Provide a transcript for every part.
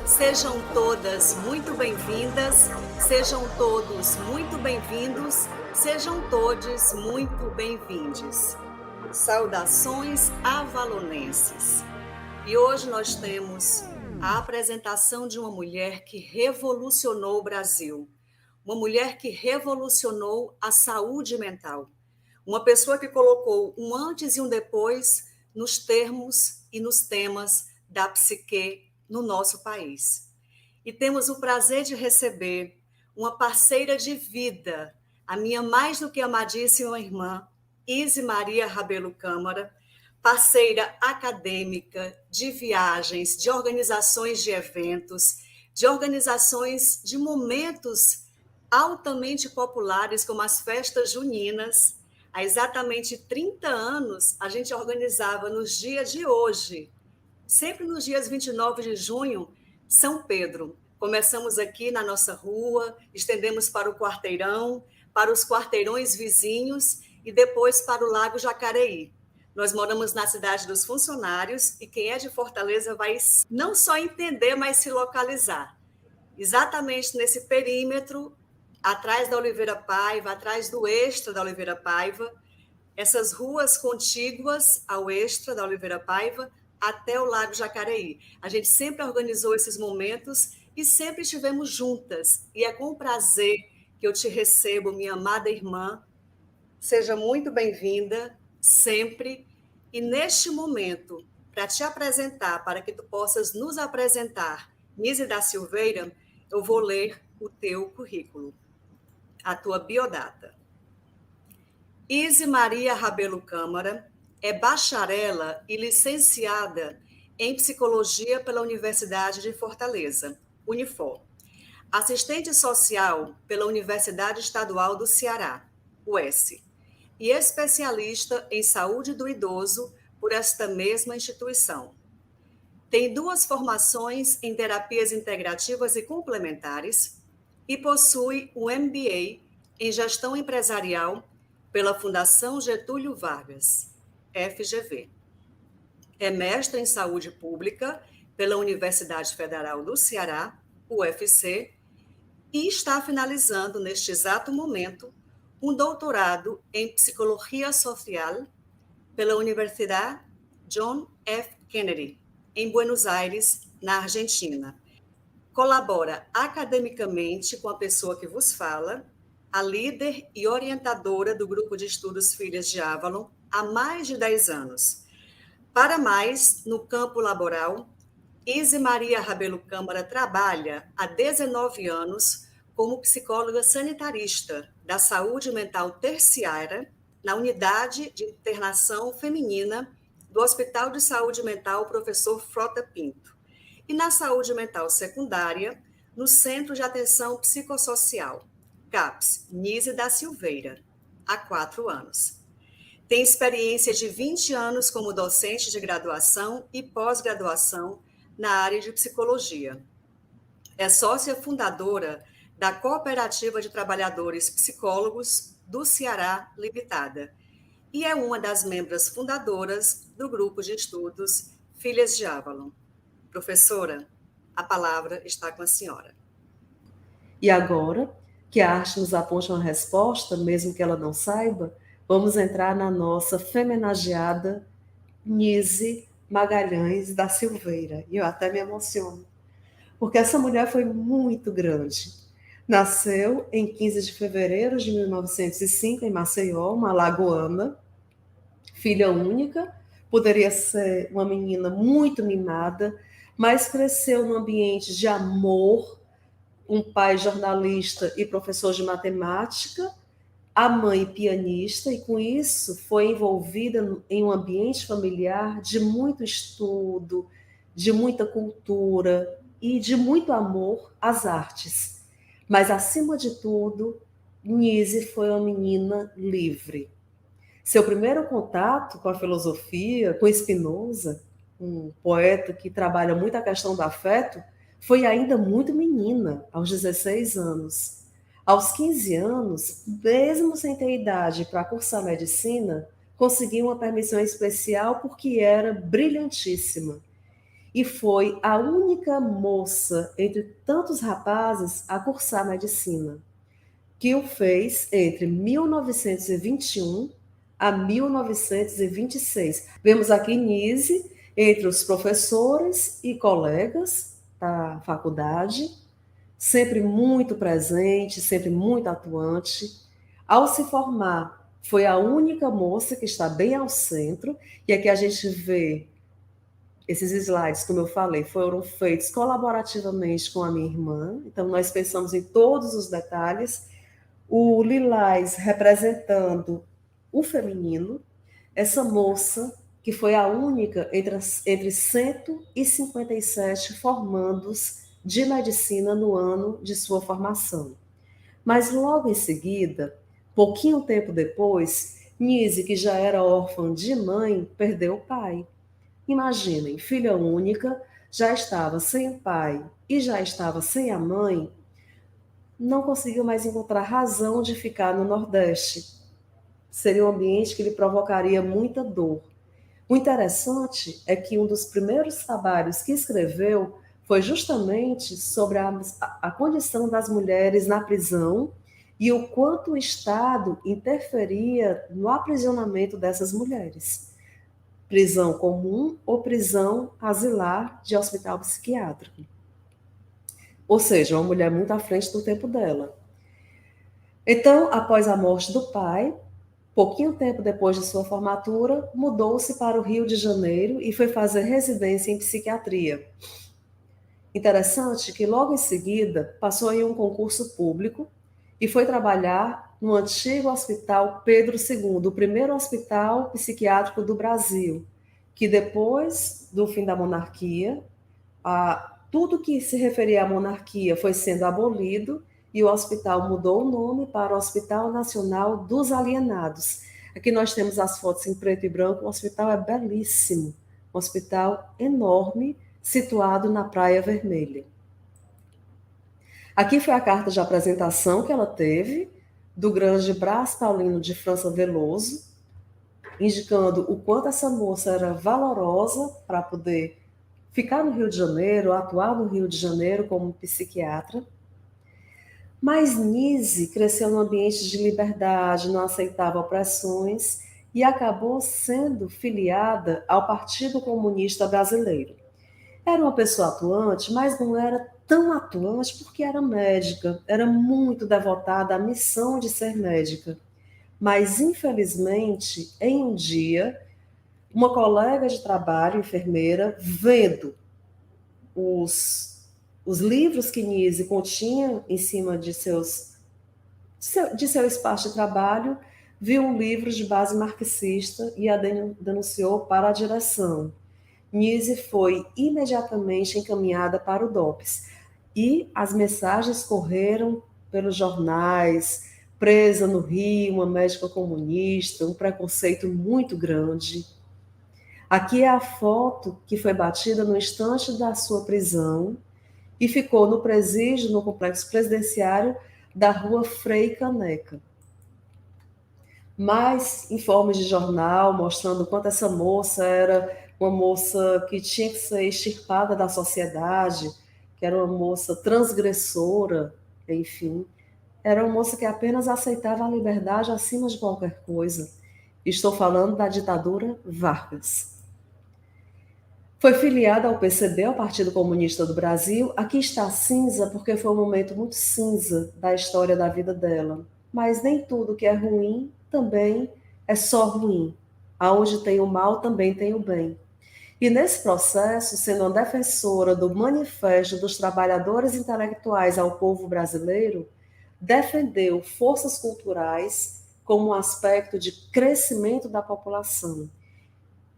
Sejam todas muito bem-vindas, sejam todos muito bem-vindos, sejam todos muito bem-vindes. Saudações avalonenses. E hoje nós temos a apresentação de uma mulher que revolucionou o Brasil, uma mulher que revolucionou a saúde mental, uma pessoa que colocou um antes e um depois nos termos e nos temas da psique no nosso país. E temos o prazer de receber uma parceira de vida, a minha mais do que amadíssima irmã, Izzy Maria Rabelo Câmara, parceira acadêmica, de viagens, de organizações de eventos, de organizações de momentos altamente populares, como as festas juninas. Há exatamente 30 anos, a gente organizava nos dias de hoje, sempre nos dias 29 de junho, São Pedro. Começamos aqui na nossa rua, estendemos para o quarteirão, para os quarteirões vizinhos e depois para o Lago Jacareí. Nós moramos na cidade dos funcionários e quem é de Fortaleza vai não só entender, mas se localizar. Exatamente nesse perímetro, atrás da Oliveira Paiva, atrás do Extra da Oliveira Paiva, essas ruas contíguas ao Extra da Oliveira Paiva, até o Lago Jacareí. A gente sempre organizou esses momentos e sempre estivemos juntas. E é com prazer que eu te recebo, minha amada irmã. Seja muito bem-vinda, sempre. E neste momento, para te apresentar, para que tu possas nos apresentar, Nise da Silveira, eu vou ler o teu currículo, a tua biodata. Izzy Maria Rabelo Câmara é bacharela e licenciada em Psicologia pela Universidade de Fortaleza, Unifor. Assistente social pela Universidade Estadual do Ceará, UES. E especialista em saúde do idoso por esta mesma instituição. Tem 2 formações em terapias integrativas e complementares e possui um MBA em gestão empresarial pela Fundação Getúlio Vargas, FGV. É mestre em saúde pública pela Universidade Federal do Ceará, UFC, e está finalizando, neste exato momento, um doutorado em psicologia social pela Universidade John F. Kennedy, em Buenos Aires, na Argentina. Colabora academicamente com a pessoa que vos fala, a líder e orientadora do grupo de estudos Filhas de Avalon, há mais de 10 anos. Para mais, no campo laboral, Izzy Maria Rabelo Câmara trabalha há 19 anos como psicóloga sanitarista da saúde mental terciária na unidade de internação feminina do Hospital de Saúde Mental Professor Frota Pinto e na saúde mental secundária no Centro de Atenção Psicossocial, CAPS, Nise da Silveira, há 4 anos. Tem experiência de 20 anos como docente de graduação e pós-graduação na área de psicologia. É sócia fundadora da Cooperativa de Trabalhadores Psicólogos do Ceará Limitada e é uma das membros fundadoras do grupo de estudos Filhas de Avalon. Professora, a palavra está com a senhora. E agora, que a arte nos aponte uma resposta, mesmo que ela não saiba, vamos entrar na nossa femenageada Nise Magalhães da Silveira. E eu até me emociono, porque essa mulher foi muito grande. Nasceu em 15 de fevereiro de 1905, em Maceió, uma alagoana, filha única, poderia ser uma menina muito mimada, mas cresceu num ambiente de amor, um pai jornalista e professor de matemática, A mãe pianista, e com isso foi envolvida em um ambiente familiar de muito estudo, de muita cultura e de muito amor às artes. Mas, acima de tudo, Nise foi uma menina livre. Seu primeiro contato com a filosofia, com Spinoza, um poeta que trabalha muito a questão do afeto, foi ainda muito menina, aos 16 anos. Aos 15 anos, mesmo sem ter idade para cursar medicina, conseguiu uma permissão especial porque era brilhantíssima. E foi a única moça entre tantos rapazes a cursar medicina, que o fez entre 1921 a 1926. Vemos aqui Nise entre os professores e colegas da faculdade, sempre muito presente, sempre muito atuante. Ao se formar, foi a única moça que está bem ao centro, e aqui a gente vê esses slides, como eu falei, foram feitos colaborativamente com a minha irmã, então nós pensamos em todos os detalhes. O lilás representando o feminino, essa moça que foi a única entre 157 formandos de medicina no ano de sua formação. Mas logo em seguida, pouquinho tempo depois, Nise, que já era órfã de mãe, perdeu o pai. Imaginem, filha única, já estava sem o pai e já estava sem a mãe, não conseguiu mais encontrar razão de ficar no Nordeste. Seria um ambiente que lhe provocaria muita dor. O interessante é que um dos primeiros trabalhos que escreveu foi justamente sobre a condição das mulheres na prisão e o quanto o Estado interferia no aprisionamento dessas mulheres. Prisão comum ou prisão asilar de hospital psiquiátrico. Ou seja, uma mulher muito à frente do tempo dela. Então, após a morte do pai, pouquinho tempo depois de sua formatura, mudou-se para o Rio de Janeiro e foi fazer residência em psiquiatria. Interessante que logo em seguida passou em um concurso público e foi trabalhar no antigo Hospital Pedro II, o primeiro hospital psiquiátrico do Brasil, que depois do fim da monarquia, tudo que se referia à monarquia foi sendo abolido e o hospital mudou o nome para o Hospital Nacional dos Alienados. Aqui nós temos as fotos em preto e branco, o hospital é belíssimo, um hospital enorme, situado na Praia Vermelha. Aqui foi a carta de apresentação que ela teve do grande Brás Paulino de França Veloso, indicando o quanto essa moça era valorosa para poder ficar no Rio de Janeiro, atuar no Rio de Janeiro como psiquiatra. Mas Nise cresceu num ambiente de liberdade, não aceitava opressões e acabou sendo filiada ao Partido Comunista Brasileiro. Era uma pessoa atuante, mas não era tão atuante porque era médica, era muito devotada à missão de ser médica. Mas, infelizmente, em um dia, uma colega de trabalho, enfermeira, vendo os livros que Nise continha em cima de seu espaço de trabalho, viu um livro de base marxista e a denunciou para a direção. Nise foi imediatamente encaminhada para o DOPS e as mensagens correram pelos jornais, presa no Rio, uma médica comunista, um preconceito muito grande. Aqui é a foto que foi batida no instante da sua prisão e ficou no presídio, no complexo presidenciário da rua Frei Caneca. Mais informes de jornal mostrando quanto essa moça era uma moça que tinha que ser extirpada da sociedade, que era uma moça transgressora, enfim. Era uma moça que apenas aceitava a liberdade acima de qualquer coisa. Estou falando da ditadura Vargas. Foi filiada ao PCB, ao Partido Comunista do Brasil. Aqui está cinza, porque foi um momento muito cinza da história da vida dela. Mas nem tudo que é ruim também é só ruim. Aonde tem o mal, também tem o bem. E nesse processo, sendo uma defensora do Manifesto dos Trabalhadores Intelectuais ao Povo Brasileiro, defendeu forças culturais como um aspecto de crescimento da população.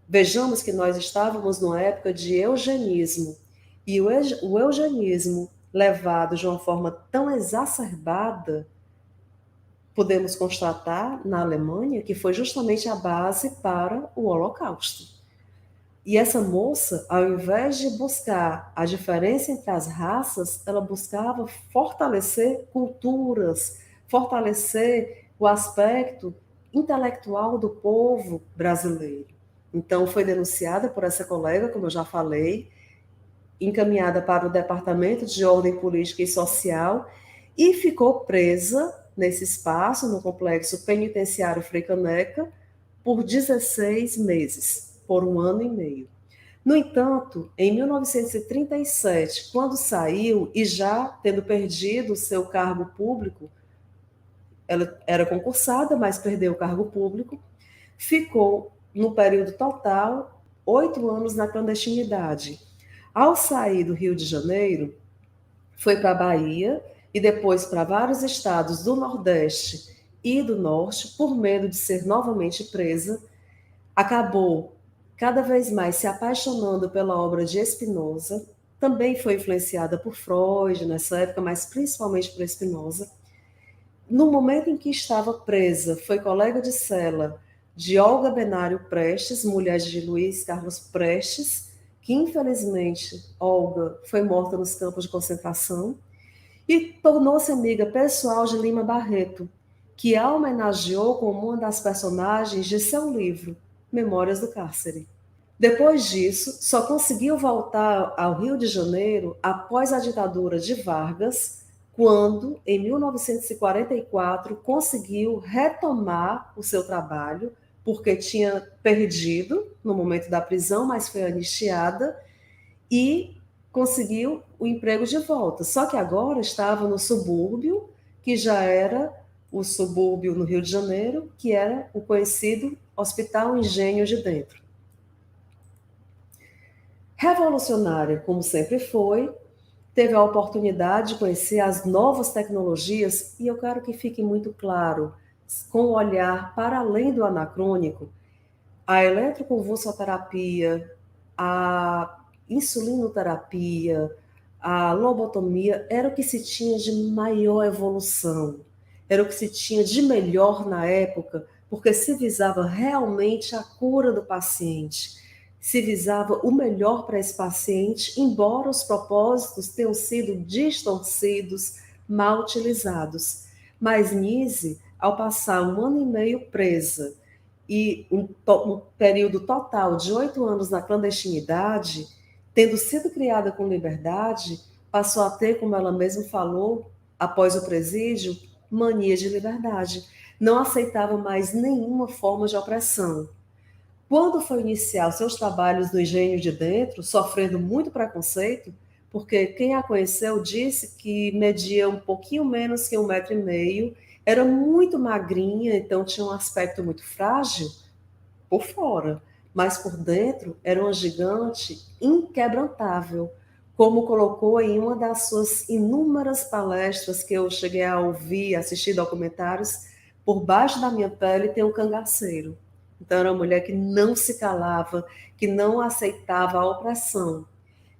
Vejamos que nós estávamos numa época de eugenismo, e o eugenismo, levado de uma forma tão exacerbada, podemos constatar na Alemanha que foi justamente a base para o Holocausto. E essa moça, ao invés de buscar a diferença entre as raças, ela buscava fortalecer culturas, fortalecer o aspecto intelectual do povo brasileiro. Então, foi denunciada por essa colega, como eu já falei, encaminhada para o Departamento de Ordem Política e Social e ficou presa nesse espaço, no complexo penitenciário Frei Caneca, por 16 meses, por 1 ano e meio. No entanto, em 1937, quando saiu e já tendo perdido o seu cargo público, ela era concursada, mas perdeu o cargo público, ficou no período total 8 anos na clandestinidade. Ao sair do Rio de Janeiro, foi para a Bahia e depois para vários estados do Nordeste e do Norte, por medo de ser novamente presa, acabou cada vez mais se apaixonando pela obra de Spinoza, também foi influenciada por Freud nessa época, mas principalmente por Spinoza. No momento em que estava presa, foi colega de cela de Olga Benário Prestes, mulher de Luiz Carlos Prestes, que infelizmente Olga foi morta nos campos de concentração, e tornou-se amiga pessoal de Lima Barreto, que a homenageou como uma das personagens de seu livro, Memórias do Cárcere. Depois disso, só conseguiu voltar ao Rio de Janeiro após a ditadura de Vargas, quando, em 1944, conseguiu retomar o seu trabalho, porque tinha perdido no momento da prisão, mas foi anistiada, e conseguiu o emprego de volta. Só que agora estava no subúrbio, que já era o subúrbio no Rio de Janeiro, que era o conhecido Hospital Engenho de Dentro. Revolucionária, como sempre foi, teve a oportunidade de conhecer as novas tecnologias, e eu quero que fique muito claro, com o olhar para além do anacrônico, a eletroconvulsoterapia, a insulinoterapia, a lobotomia, era o que se tinha de maior evolução, era o que se tinha de melhor na época, porque se visava realmente a cura do paciente, se visava o melhor para esse paciente, embora os propósitos tenham sido distorcidos, mal utilizados. Mas Nise, ao passar 1 ano e meio presa e um período total de 8 anos na clandestinidade, tendo sido criada com liberdade, passou a ter, como ela mesma falou, após o presídio, mania de liberdade. Não aceitava mais nenhuma forma de opressão. Quando foi iniciar os seus trabalhos no Engenho de Dentro, sofrendo muito preconceito, porque quem a conheceu disse que media um pouquinho menos que 1,5 m, era muito magrinha, então tinha um aspecto muito frágil por fora, mas por dentro era uma gigante inquebrantável, como colocou em uma das suas inúmeras palestras que eu cheguei a ouvir, assistir documentários. Por baixo da minha pele tem um cangaceiro. Então era uma mulher que não se calava, que não aceitava a opressão.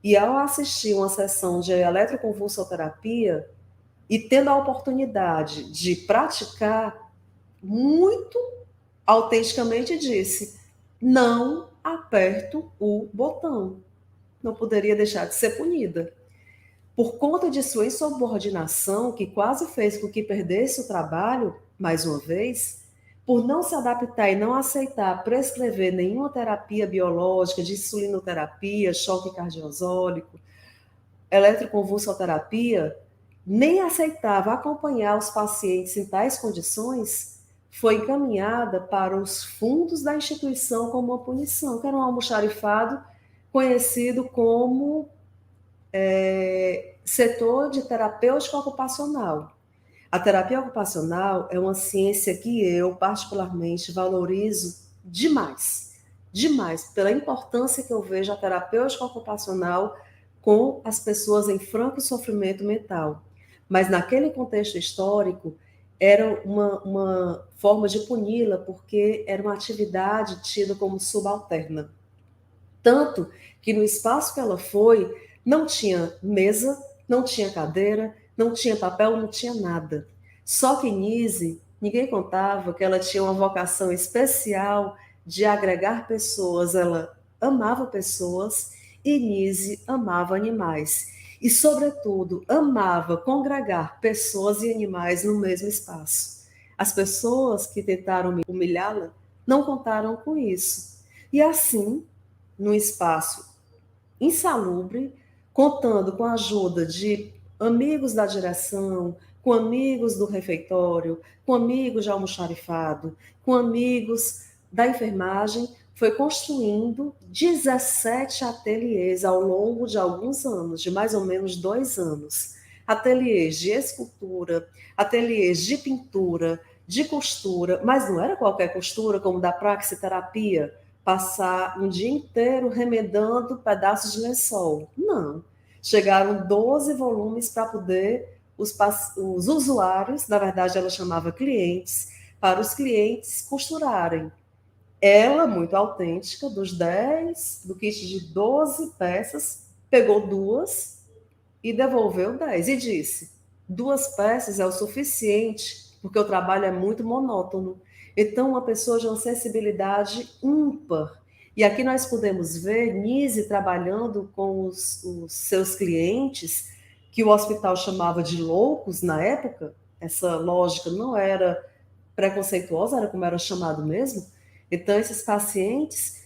E ao assistir uma sessão de eletroconvulsoterapia e tendo a oportunidade de praticar, muito autenticamente disse: não aperto o botão. Não poderia deixar de ser punida. Por conta de sua insubordinação, que quase fez com que perdesse o trabalho, mais uma vez, por não se adaptar e não aceitar prescrever nenhuma terapia biológica, de insulinoterapia, choque cardiosólico, eletroconvulsoterapia, nem aceitava acompanhar os pacientes em tais condições, foi encaminhada para os fundos da instituição como uma punição, que era um almoxarifado conhecido como setor de terapêutica ocupacional. A terapia ocupacional é uma ciência que eu, particularmente, valorizo demais, demais, pela importância que eu vejo a terapêutica ocupacional com as pessoas em franco sofrimento mental. Mas naquele contexto histórico, era uma forma de puni-la, porque era uma atividade tida como subalterna. Tanto que no espaço que ela foi, não tinha mesa, não tinha cadeira, não tinha papel, não tinha nada. Só que Nise, ninguém contava que ela tinha uma vocação especial de agregar pessoas. Ela amava pessoas e Nise amava animais. E, sobretudo, amava congregar pessoas e animais no mesmo espaço. As pessoas que tentaram humilhá-la não contaram com isso. E assim, num espaço insalubre, contando com a ajuda de amigos da direção, com amigos do refeitório, com amigos de almoxarifado, com amigos da enfermagem, foi construindo 17 ateliês ao longo de alguns anos, de mais ou menos 2 anos. Ateliês de escultura, ateliês de pintura, de costura, mas não era qualquer costura, como da praxiterapia, passar um dia inteiro remendando pedaços de lençol. Não. Chegaram 12 volumes para poder os usuários, na verdade ela chamava clientes, para os clientes costurarem. Ela, muito autêntica, do kit de 12 peças, pegou 2 e devolveu 10 e disse: 2 peças é o suficiente, porque o trabalho é muito monótono. Então, uma pessoa de uma sensibilidade ímpar. E aqui nós podemos ver Nise trabalhando com os seus clientes, que o hospital chamava de loucos na época. Essa lógica não era preconceituosa, era como era chamado mesmo. Então, esses pacientes,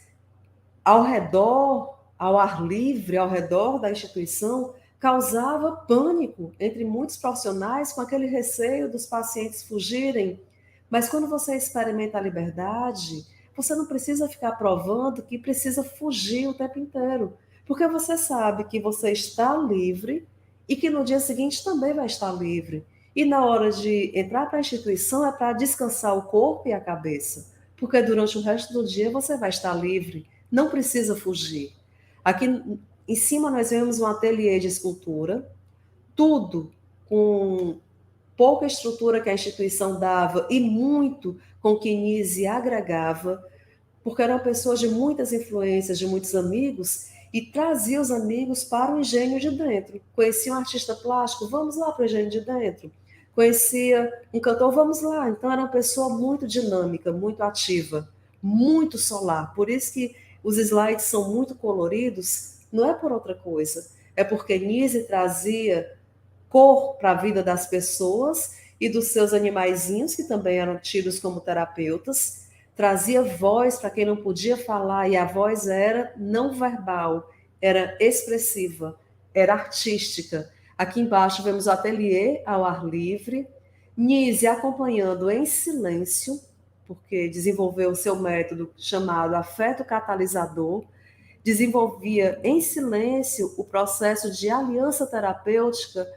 ao redor, ao ar livre, ao redor da instituição, causava pânico entre muitos profissionais com aquele receio dos pacientes fugirem. Mas quando você experimenta a liberdade, você não precisa ficar provando que precisa fugir o tempo inteiro, porque você sabe que você está livre e que no dia seguinte também vai estar livre. E na hora de entrar para a instituição é para descansar o corpo e a cabeça, porque durante o resto do dia você vai estar livre, não precisa fugir. Aqui em cima nós vemos um ateliê de escultura, tudo com pouca estrutura que a instituição dava e muito com que Nise agregava, porque era uma pessoa de muitas influências, de muitos amigos, e trazia os amigos para o engenho de dentro. Conhecia um artista plástico, vamos lá para o engenho de dentro. Conhecia um cantor, vamos lá. Então era uma pessoa muito dinâmica, muito ativa, muito solar. Por isso que os slides são muito coloridos, não é por outra coisa. É porque Nise trazia cor para a vida das pessoas e dos seus animaizinhos, que também eram tidos como terapeutas, trazia voz para quem não podia falar, e a voz era não verbal, era expressiva, era artística. Aqui embaixo vemos o ateliê ao ar livre, Nise acompanhando em silêncio, porque desenvolveu o seu método chamado afeto catalisador, desenvolvia em silêncio o processo de aliança terapêutica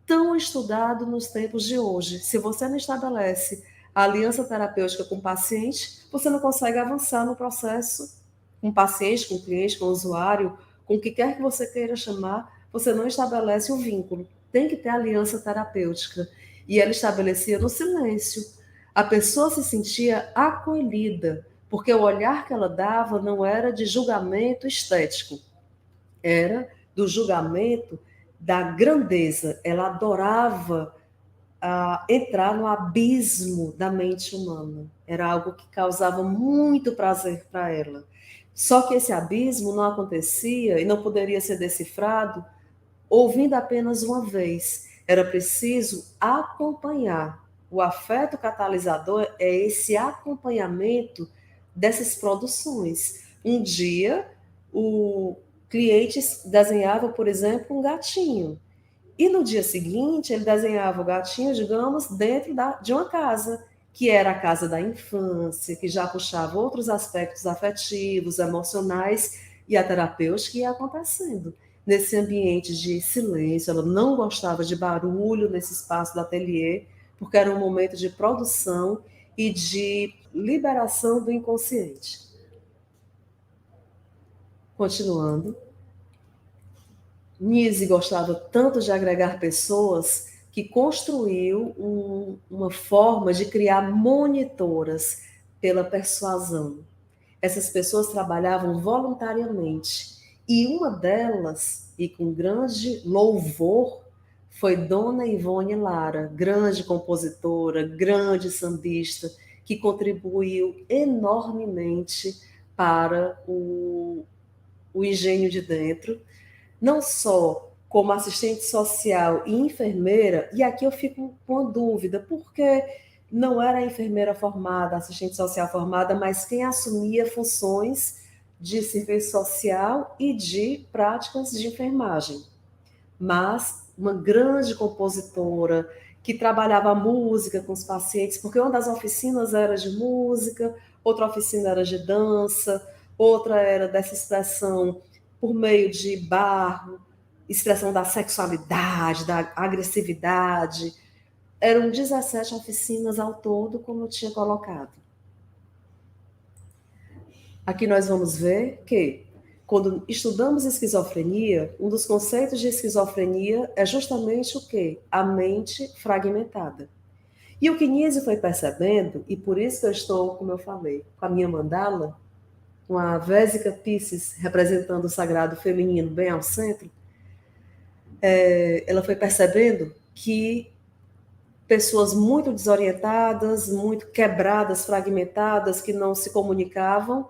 tão estudado nos tempos de hoje. Se você não estabelece a aliança terapêutica com o paciente, você não consegue avançar no processo com o paciente, com o cliente, com o usuário, com o que quer que você queira chamar, você não estabelece o vínculo. Tem que ter aliança terapêutica. E ela estabelecia no silêncio. A pessoa se sentia acolhida, porque o olhar que ela dava não era de julgamento estético, era do julgamento da grandeza. Ela adorava entrar no abismo da mente humana. Era algo que causava muito prazer para ela. Só que esse abismo não acontecia e não poderia ser decifrado ouvindo apenas uma vez. Era preciso acompanhar. O afeto catalisador é esse acompanhamento dessas produções. Um dia, o cliente desenhava, por exemplo, um gatinho. E no dia seguinte, ele desenhava o gatinho, digamos, dentro de uma casa, que era a casa da infância, que já puxava outros aspectos afetivos, emocionais, e a terapêutica ia acontecendo. Nesse ambiente de silêncio, ela não gostava de barulho nesse espaço do ateliê, porque era um momento de produção e de liberação do inconsciente. Continuando. Nise gostava tanto de agregar pessoas, que construiu uma forma de criar monitoras pela persuasão. Essas pessoas trabalhavam voluntariamente. E uma delas, e com grande louvor, foi Dona Ivone Lara, grande compositora, grande sambista, que contribuiu enormemente para o Engenho de Dentro, não só como assistente social e enfermeira, e aqui eu fico com a dúvida, porque não era enfermeira formada, assistente social formada, mas quem assumia funções de serviço social e de práticas de enfermagem. Mas uma grande compositora que trabalhava a música com os pacientes, porque uma das oficinas era de música, outra oficina era de dança, outra era dessa expressão por meio de barro, expressão da sexualidade, da agressividade. Eram 17 oficinas ao todo, como eu tinha colocado. Aqui nós vamos ver que, quando estudamos esquizofrenia, um dos conceitos de esquizofrenia é justamente o quê? A mente fragmentada. E o que Nise foi percebendo, e por isso que eu estou, como eu falei, com a minha mandala, com a Vésica Piscis representando o sagrado feminino bem ao centro, ela foi percebendo que pessoas muito desorientadas, muito quebradas, fragmentadas, que não se comunicavam,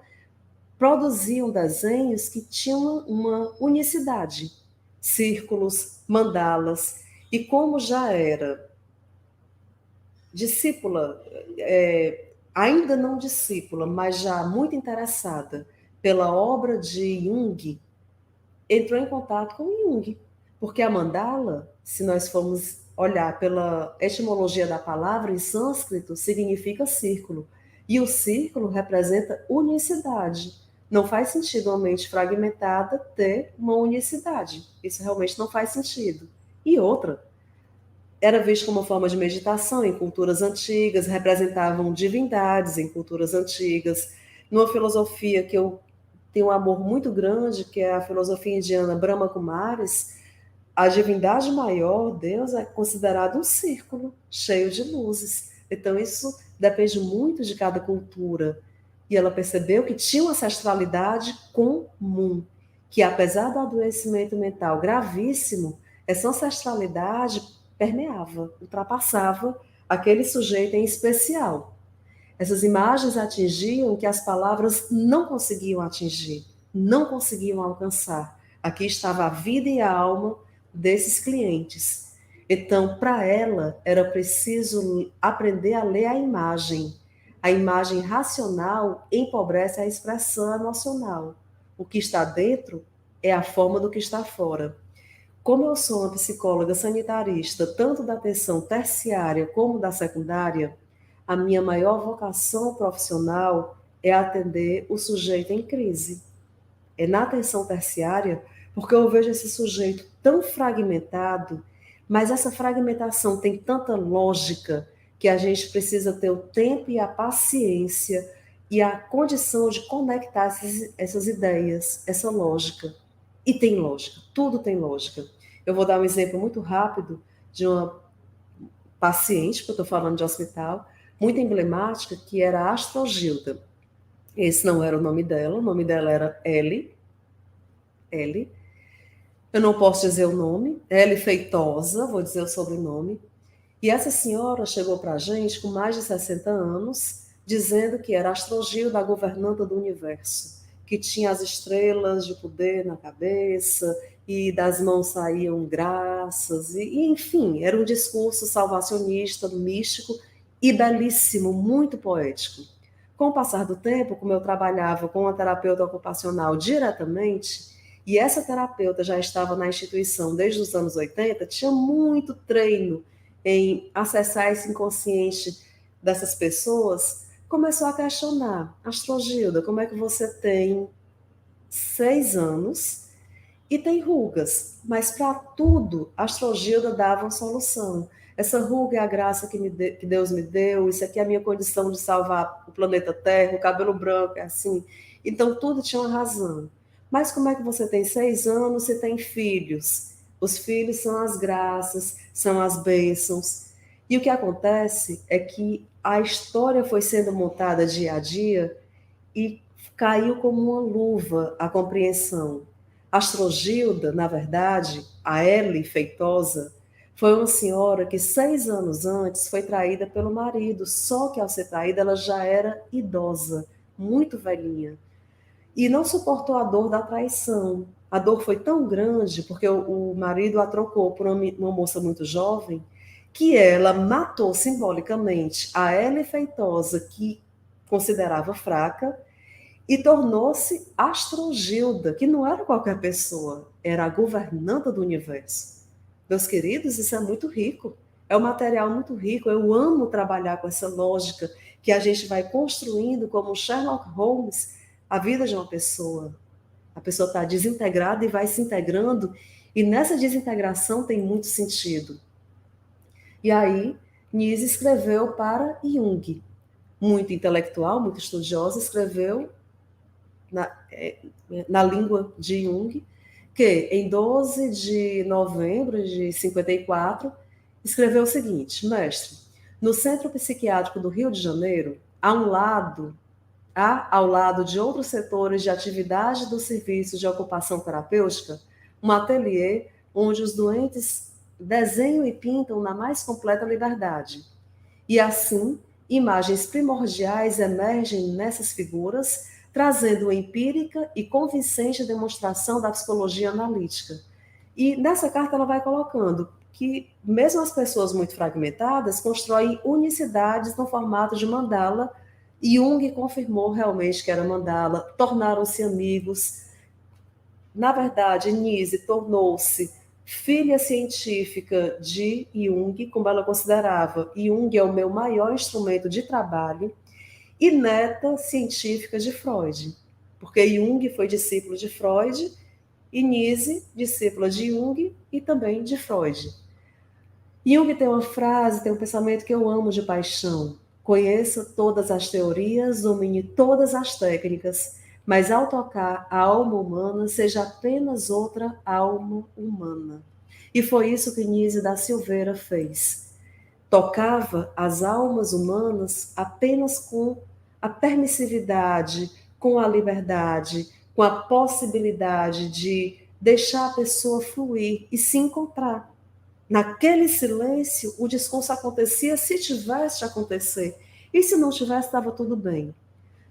produziam desenhos que tinham uma unicidade, círculos, mandalas, e como já era discípula, ainda não discípula, mas já muito interessada pela obra de Jung, entrou em contato com Jung, porque a mandala, se nós formos olhar pela etimologia da palavra, em sânscrito, significa círculo, e o círculo representa unicidade. Não faz sentido uma mente fragmentada ter uma unicidade. Isso realmente não faz sentido. E outra, era visto como uma forma de meditação em culturas antigas, representavam divindades em culturas antigas. Numa filosofia que eu tenho um amor muito grande, que é a filosofia indiana Brahma Kumaris, a divindade maior, Deus, é considerado um círculo cheio de luzes. Então, isso depende muito de cada cultura. E ela percebeu que tinha uma ancestralidade comum, que apesar do adoecimento mental gravíssimo, essa ancestralidade permeava, ultrapassava aquele sujeito em especial. Essas imagens atingiam o que as palavras não conseguiam atingir, não conseguiam alcançar. Aqui estava a vida e a alma desses clientes. Então, para ela, era preciso aprender a ler a imagem. A imagem racional empobrece a expressão emocional. O que está dentro é a forma do que está fora. Como eu sou uma psicóloga sanitarista, tanto da atenção terciária como da secundária, a minha maior vocação profissional é atender o sujeito em crise. É na atenção terciária, porque eu vejo esse sujeito tão fragmentado, mas essa fragmentação tem tanta lógica que a gente precisa ter o tempo e a paciência e a condição de conectar essas ideias, essa lógica. E tem lógica, tudo tem lógica. Eu vou dar um exemplo muito rápido de uma paciente, porque eu estou falando de hospital, muito emblemática, que era a Astrogilda. Esse não era o nome dela era Ellie. Eu não posso dizer o nome, Ellie Feitosa, vou dizer o sobrenome. E essa senhora chegou para a gente com mais de 60 anos, dizendo que era Astrogilda, a governanta do universo, que tinha as estrelas de poder na cabeça, e das mãos saíam graças, e enfim, era um discurso salvacionista, místico e belíssimo, muito poético. Com o passar do tempo, como eu trabalhava com uma terapeuta ocupacional diretamente, e essa terapeuta já estava na instituição desde os anos 80, tinha muito treino em acessar esse inconsciente dessas pessoas, começou a questionar: Astrogilda, como é que você tem 6 anos e tem rugas? Mas para tudo, Astrogilda dava uma solução. Essa ruga é a graça que Deus me deu, isso aqui é a minha condição de salvar o planeta Terra, o cabelo branco é assim. Então, tudo tinha uma razão. Mas como é que você tem 6 anos e tem filhos? Os filhos são as graças, são as bênçãos. E o que acontece é que a história foi sendo montada dia a dia e caiu como uma luva a compreensão. Astrogilda, na verdade, a Ellie Feitosa, foi uma senhora que 6 anos antes foi traída pelo marido, só que ao ser traída ela já era idosa, muito velhinha, e não suportou a dor da traição. A dor foi tão grande, porque o marido a trocou por uma moça muito jovem, que ela matou simbolicamente a Ellie Feitosa, que considerava fraca, e tornou-se Astrogilda, que não era qualquer pessoa, era a governanta do universo. Meus queridos, isso é muito rico, é um material muito rico. Eu amo trabalhar com essa lógica que a gente vai construindo como Sherlock Holmes a vida de uma pessoa. A pessoa está desintegrada e vai se integrando, e nessa desintegração tem muito sentido. E aí, Nise escreveu para Jung, muito intelectual, muito estudiosa, escreveu na língua de Jung, que em 12 de novembro de 54, escreveu o seguinte: mestre, no Centro Psiquiátrico do Rio de Janeiro, há ao lado de outros setores de atividade do serviço de ocupação terapêutica, um ateliê onde os doentes desenham e pintam na mais completa liberdade. E assim, imagens primordiais emergem nessas figuras, trazendo uma empírica e convincente demonstração da psicologia analítica. E nessa carta ela vai colocando que mesmo as pessoas muito fragmentadas constroem unicidades no formato de mandala, e Jung confirmou realmente que era mandala, tornaram-se amigos. Na verdade, Nise tornou-se filha científica de Jung, como ela considerava. Jung é o meu maior instrumento de trabalho, e neta científica de Freud, porque Jung foi discípulo de Freud e Nise, discípula de Jung e também de Freud. Jung tem uma frase, tem um pensamento que eu amo de paixão: conheça todas as teorias, domine todas as técnicas, mas ao tocar a alma humana, seja apenas outra alma humana. E foi isso que Nise da Silveira fez. Tocava as almas humanas apenas com a permissividade, com a liberdade, com a possibilidade de deixar a pessoa fluir e se encontrar. Naquele silêncio, o descanso acontecia se tivesse de acontecer. E se não tivesse, estava tudo bem.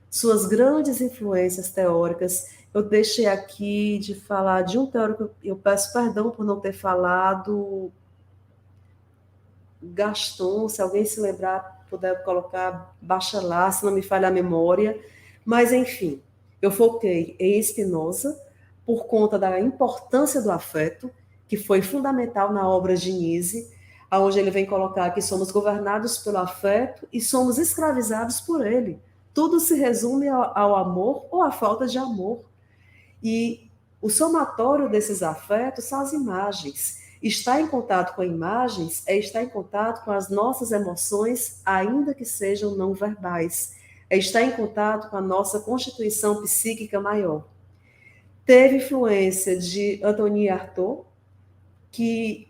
Suas grandes influências teóricas, eu deixei aqui de falar de um teórico, eu peço perdão por não ter falado, Gaston, se alguém se lembrar, puder colocar Bachelard, se não me falha a memória. Mas, enfim, eu foquei em Spinoza por conta da importância do afeto, que foi fundamental na obra de Nise, onde ele vem colocar que somos governados pelo afeto e somos escravizados por ele. Tudo se resume ao amor ou à falta de amor. E o somatório desses afetos são as imagens. Estar em contato com imagens é estar em contato com as nossas emoções, ainda que sejam não verbais. É estar em contato com a nossa constituição psíquica maior. Teve influência de Antoine Artaud, que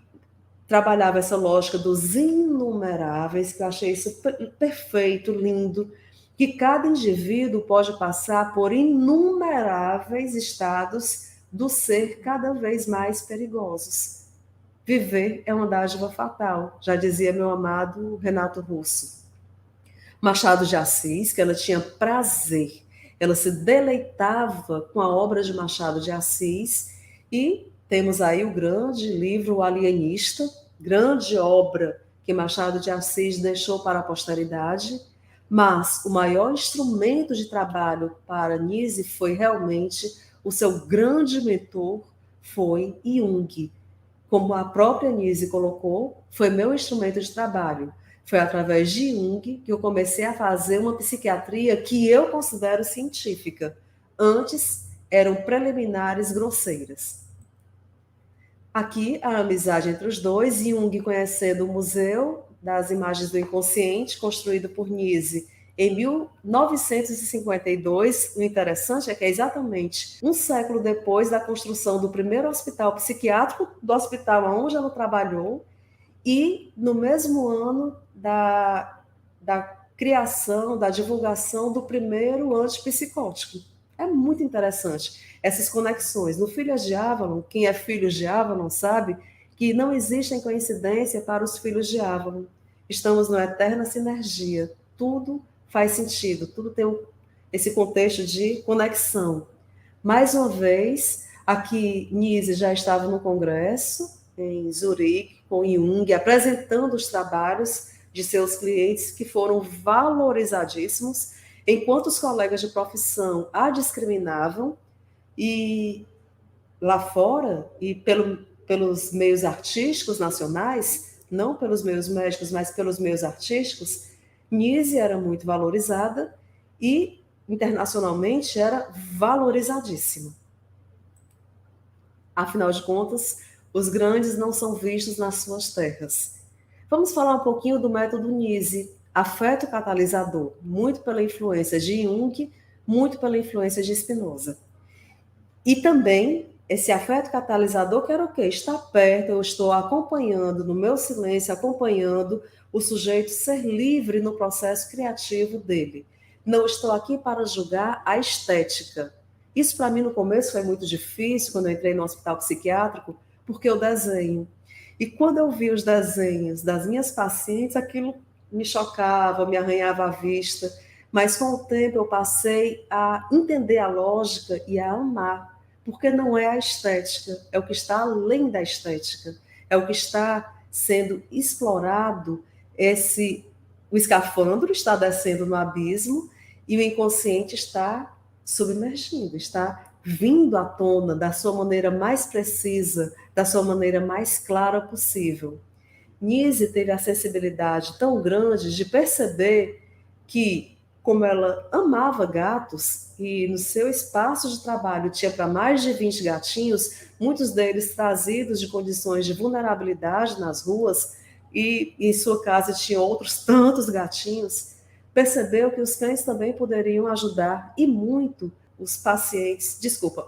trabalhava essa lógica dos inumeráveis, que eu achei isso perfeito, lindo, que cada indivíduo pode passar por inumeráveis estados do ser cada vez mais perigosos. Viver é uma dádiva fatal, já dizia meu amado Renato Russo. Machado de Assis, que ela tinha prazer, ela se deleitava com a obra de Machado de Assis, e temos aí o grande livro O Alienista, grande obra que Machado de Assis deixou para a posteridade, mas o maior instrumento de trabalho para Nise foi realmente o seu grande mentor, foi Jung. Como a própria Nise colocou, foi meu instrumento de trabalho. Foi através de Jung que eu comecei a fazer uma psiquiatria que eu considero científica. Antes, eram preliminares grosseiras. Aqui, a amizade entre os dois, Jung conhecendo o Museu das Imagens do Inconsciente, construído por Nise Em 1952, o interessante é que é exatamente um século depois da construção do primeiro hospital psiquiátrico, do hospital onde ela trabalhou, e no mesmo ano da criação, da divulgação do primeiro antipsicótico. É muito interessante essas conexões. No Filhas de Avalon, quem é filho de Avalon sabe que não existem coincidência para os filhos de Avalon. Estamos numa eterna sinergia. Tudo faz sentido, tudo tem esse contexto de conexão. Mais uma vez, aqui Nise já estava no congresso, em Zurique, com Jung, apresentando os trabalhos de seus clientes que foram valorizadíssimos, enquanto os colegas de profissão a discriminavam, e lá fora, e pelos meios artísticos nacionais, não pelos meios médicos, mas pelos meios artísticos, Nise era muito valorizada e internacionalmente era valorizadíssima. Afinal de contas, os grandes não são vistos nas suas terras. Vamos falar um pouquinho do método Nise, afeto catalisador, muito pela influência de Jung, muito pela influência de Spinoza. E também esse afeto catalisador quer o quê? Estar perto, eu estou acompanhando, no meu silêncio, acompanhando o sujeito ser livre no processo criativo dele. Não estou aqui para julgar a estética. Isso para mim no começo foi muito difícil, quando eu entrei no hospital psiquiátrico, porque eu desenho. E quando eu vi os desenhos das minhas pacientes, aquilo me chocava, me arranhava a vista. Mas com o tempo eu passei a entender a lógica e a amar, porque não é a estética, é o que está além da estética, é o que está sendo explorado. O escafandro está descendo no abismo e o inconsciente está submergindo, está vindo à tona da sua maneira mais precisa, da sua maneira mais clara possível. Nise teve a sensibilidade tão grande de perceber que, como ela amava gatos e no seu espaço de trabalho tinha para mais de 20 gatinhos, muitos deles trazidos de condições de vulnerabilidade nas ruas, e em sua casa tinha outros tantos gatinhos, percebeu que os cães também poderiam ajudar e muito os pacientes,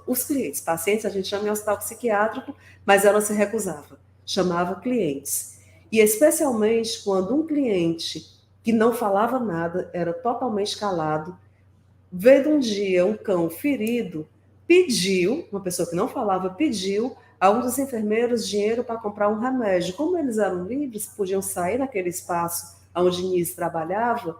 os clientes. Pacientes a gente chama em hospital psiquiátrico, mas ela se recusava, chamava clientes. E especialmente quando um cliente que não falava nada, era totalmente calado, vendo um dia um cão ferido, pediu, uma pessoa que não falava, pediu a um dos enfermeiros dinheiro para comprar um remédio. Como eles eram livres, podiam sair daquele espaço onde Nise trabalhava,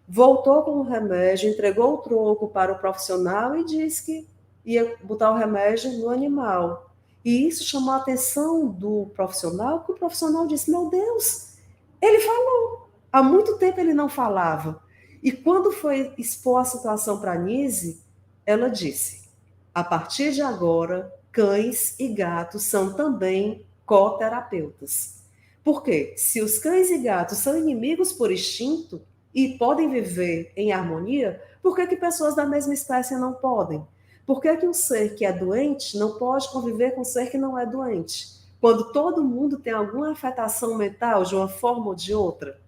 voltou com o remédio, entregou o troco para o profissional e disse que ia botar o remédio no animal. E isso chamou a atenção do profissional, porque o profissional disse, meu Deus, ele falou. Há muito tempo ele não falava. E quando foi expor a situação para a Nise, ela disse, a partir de agora, cães e gatos são também coterapeutas. Por quê? Se os cães e gatos são inimigos por instinto e podem viver em harmonia, por que pessoas da mesma espécie não podem? Por que um ser que é doente não pode conviver com um ser que não é doente? Quando todo mundo tem alguma afetação mental de uma forma ou de outra.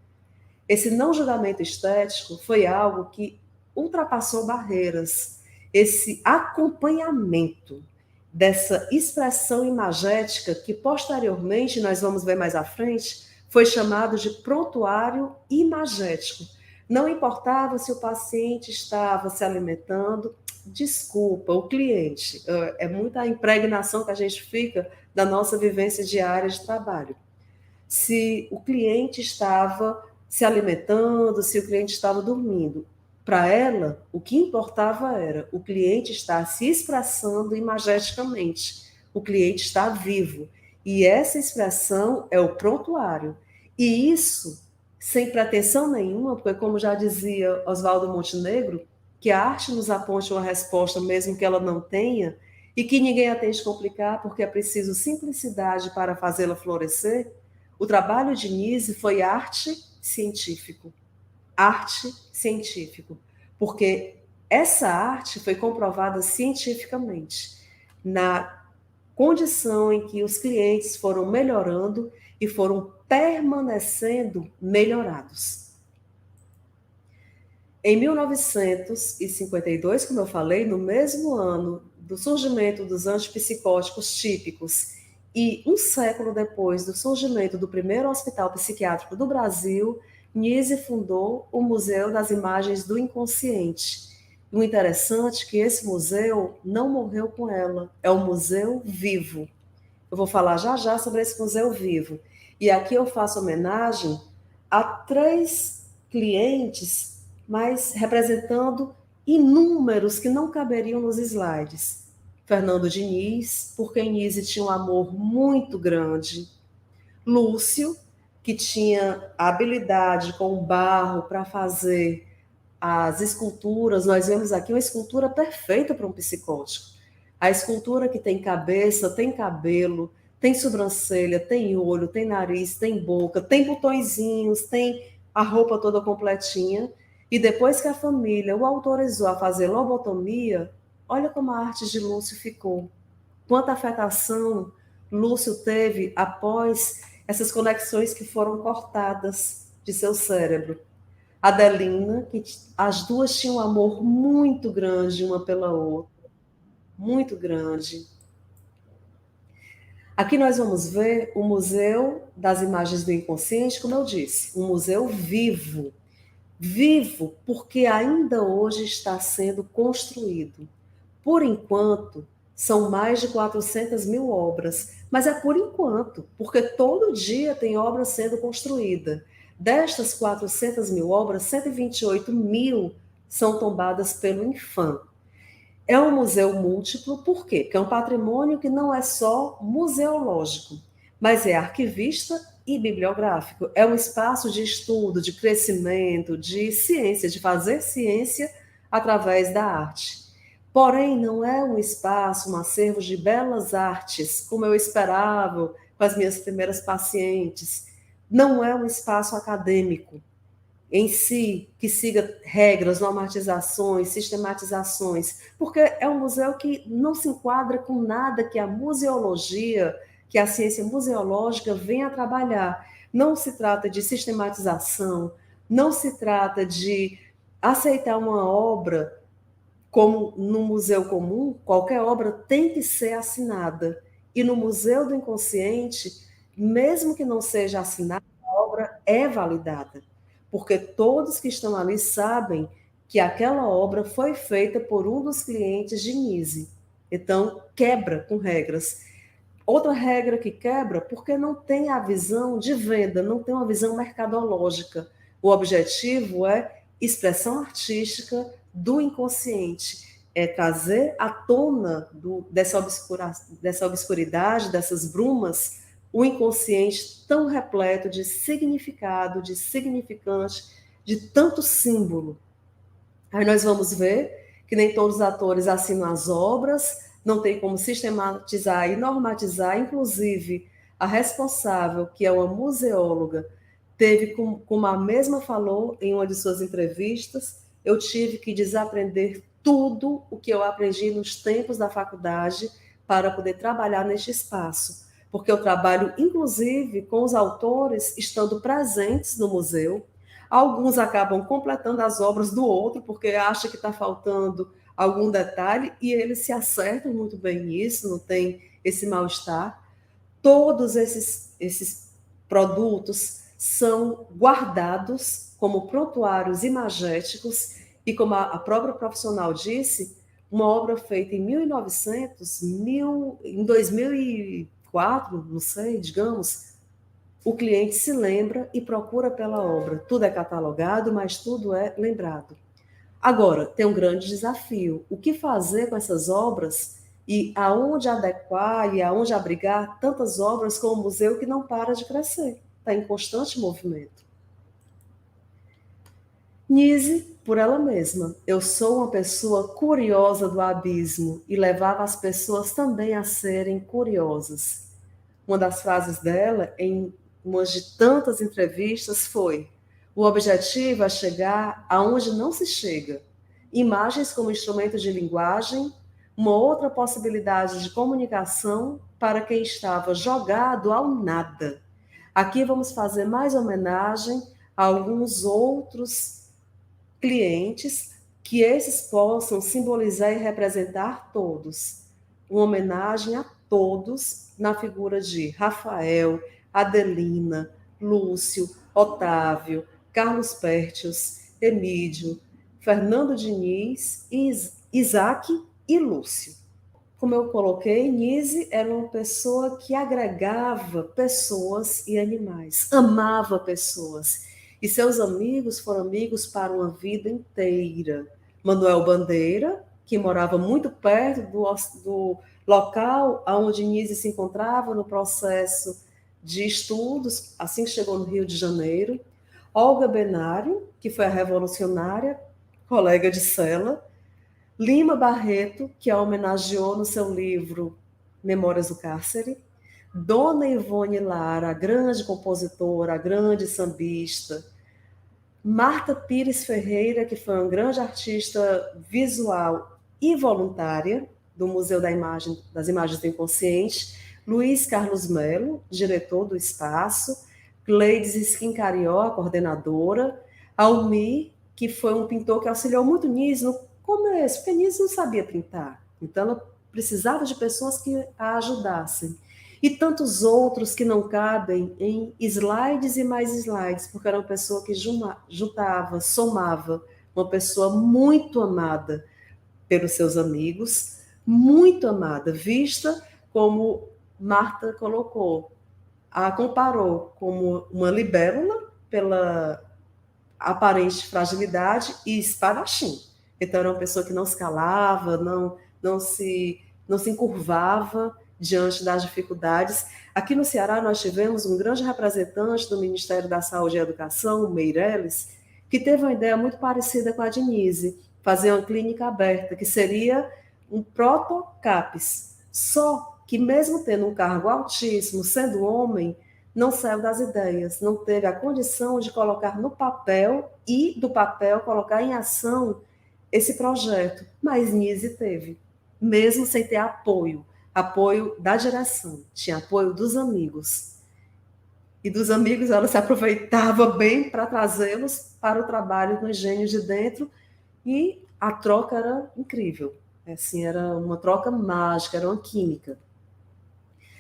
Esse não julgamento estético foi algo que ultrapassou barreiras. Esse acompanhamento dessa expressão imagética que posteriormente, nós vamos ver mais à frente, foi chamado de prontuário imagético. Não importava se o paciente estava se alimentando, desculpa, o cliente, é muita impregnação que a gente fica da nossa vivência diária de trabalho. Se o cliente estava se alimentando, se o cliente estava dormindo, para ela, o que importava era o cliente estar se expressando imageticamente, o cliente está vivo, e essa expressão é o prontuário. E isso, sem pretensão nenhuma, porque como já dizia Oswaldo Montenegro, que a arte nos aponte uma resposta mesmo que ela não tenha, e que ninguém a tente complicar, porque é preciso simplicidade para fazê-la florescer. O trabalho de Nise foi arte científico, porque essa arte foi comprovada cientificamente na condição em que os clientes foram melhorando e foram permanecendo melhorados. Em 1952, como eu falei, no mesmo ano do surgimento dos antipsicóticos típicos e um século depois do surgimento do primeiro hospital psiquiátrico do Brasil, Nise fundou o Museu das Imagens do Inconsciente. E o interessante é que esse museu não morreu com ela, é um museu vivo. Eu vou falar já já sobre esse museu vivo. E aqui eu faço homenagem a 3 clientes, mas representando inúmeros que não caberiam nos slides. Fernando Diniz, por quem Nise tinha um amor muito grande. Lúcio, que tinha habilidade com o barro para fazer as esculturas. Nós vemos aqui uma escultura perfeita para um psicótico. A escultura que tem cabeça, tem cabelo, tem sobrancelha, tem olho, tem nariz, tem boca, tem botõezinhos, tem a roupa toda completinha. E depois que a família o autorizou a fazer lobotomia, olha como a arte de Lúcio ficou. Quanta afetação Lúcio teve após essas conexões que foram cortadas de seu cérebro. Adelina, que as duas tinham um amor muito grande uma pela outra, muito grande. Aqui nós vamos ver o Museu das Imagens do Inconsciente, como eu disse, um museu vivo. Vivo porque ainda hoje está sendo construído. Por enquanto, são mais de 400 mil obras, mas é por enquanto, porque todo dia tem obra sendo construída. Destas 400 mil obras, 128 mil são tombadas pelo INFAM. É um museu múltiplo, por quê? Porque é um patrimônio que não é só museológico, mas é arquivista e bibliográfico. É um espaço de estudo, de crescimento, de ciência, de fazer ciência através da arte. Porém, não é um espaço, um acervo de belas artes, como eu esperava com as minhas primeiras pacientes. Não é um espaço acadêmico em si, que siga regras, normatizações, sistematizações, porque é um museu que não se enquadra com nada que a museologia, que a ciência museológica vem a trabalhar. Não se trata de sistematização, não se trata de aceitar uma obra como no museu comum, qualquer obra tem que ser assinada. E no Museu do Inconsciente, mesmo que não seja assinada, a obra é validada, porque todos que estão ali sabem que aquela obra foi feita por um dos clientes de Nise. Então, quebra com regras. Outra regra que quebra, porque não tem a visão de venda, não tem uma visão mercadológica. O objetivo é expressão artística do inconsciente, é trazer à tona dessa obscuridade, dessas brumas, o inconsciente tão repleto de significado, de significante, de tanto símbolo. Aí nós vamos ver que nem todos os atores assinam as obras, não tem como sistematizar e normatizar, inclusive a responsável, que é uma museóloga, teve, como a mesma falou em uma de suas entrevistas, eu tive que desaprender tudo o que eu aprendi nos tempos da faculdade para poder trabalhar neste espaço, porque eu trabalho, inclusive, com os autores estando presentes no museu. Alguns acabam completando as obras do outro, porque acha que está faltando algum detalhe, e eles se acertam muito bem nisso, não tem esse mal-estar. Todos esses produtos são guardados como prontuários imagéticos, e como a própria profissional disse, uma obra feita em 1900, em 2004, não sei, digamos, o cliente se lembra e procura pela obra. Tudo é catalogado, mas tudo é lembrado. Agora, tem um grande desafio. O que fazer com essas obras e aonde adequar e aonde abrigar tantas obras com um museu que não para de crescer, está em constante movimento. Nise, por ela mesma, eu sou uma pessoa curiosa do abismo e levava as pessoas também a serem curiosas. Uma das frases dela, em uma de tantas entrevistas, foi: o objetivo é chegar aonde não se chega. Imagens como instrumento de linguagem, uma outra possibilidade de comunicação para quem estava jogado ao nada. Aqui vamos fazer mais homenagem a alguns outros clientes, que esses possam simbolizar e representar todos. Uma homenagem a todos na figura de Rafael, Adelina, Lúcio, Otávio, Carlos Pértios, Emídio, Fernando Diniz, Isaac e Lúcio. Como eu coloquei, Nise era uma pessoa que agregava pessoas e animais, amava pessoas. E seus amigos foram amigos para uma vida inteira. Manuel Bandeira, que morava muito perto do local onde Nise se encontrava no processo de estudos, assim que chegou no Rio de Janeiro. Olga Benário, que foi a revolucionária, colega de cela. Lima Barreto, que a homenageou no seu livro Memórias do Cárcere. Dona Ivone Lara, a grande compositora, a grande sambista. Marta Pires Ferreira, que foi uma grande artista visual e voluntária do Museu das Imagens do Inconsciente. Luiz Carlos Melo, diretor do espaço. Gleides Schincariol, a coordenadora. Almir, que foi um pintor que auxiliou muito Nise no começo, porque Nise não sabia pintar. Então, ela precisava de pessoas que a ajudassem. E tantos outros que não cabem em slides e mais slides, porque era uma pessoa que juntava, somava, uma pessoa muito amada pelos seus amigos, muito amada, vista como Marta colocou, a comparou como uma libélula pela aparente fragilidade e espadachim. Então, era uma pessoa que não se calava, não se encurvava diante das dificuldades. Aqui no Ceará, nós tivemos um grande representante do Ministério da Saúde e Educação, o Meirelles, que teve uma ideia muito parecida com a de Nise, fazer uma clínica aberta, que seria um proto-CAPS. Só que, mesmo tendo um cargo altíssimo, sendo homem, não saiu das ideias, não teve a condição de colocar no papel e, do papel, colocar em ação esse projeto. Mas Nise teve, mesmo sem ter apoio da direção, tinha apoio dos amigos. E dos amigos ela se aproveitava bem para trazê-los para o trabalho no Engenho de Dentro, e a troca era incrível. Assim, era uma troca mágica, era uma química.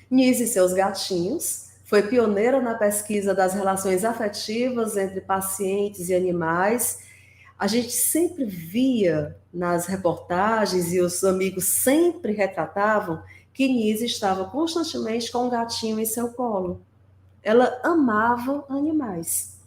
Nise e seus gatinhos foi pioneira na pesquisa das relações afetivas entre pacientes e animais. A gente sempre via nas reportagens, e os amigos sempre retratavam, que Nise estava constantemente com um gatinho em seu colo. Ela amava animais.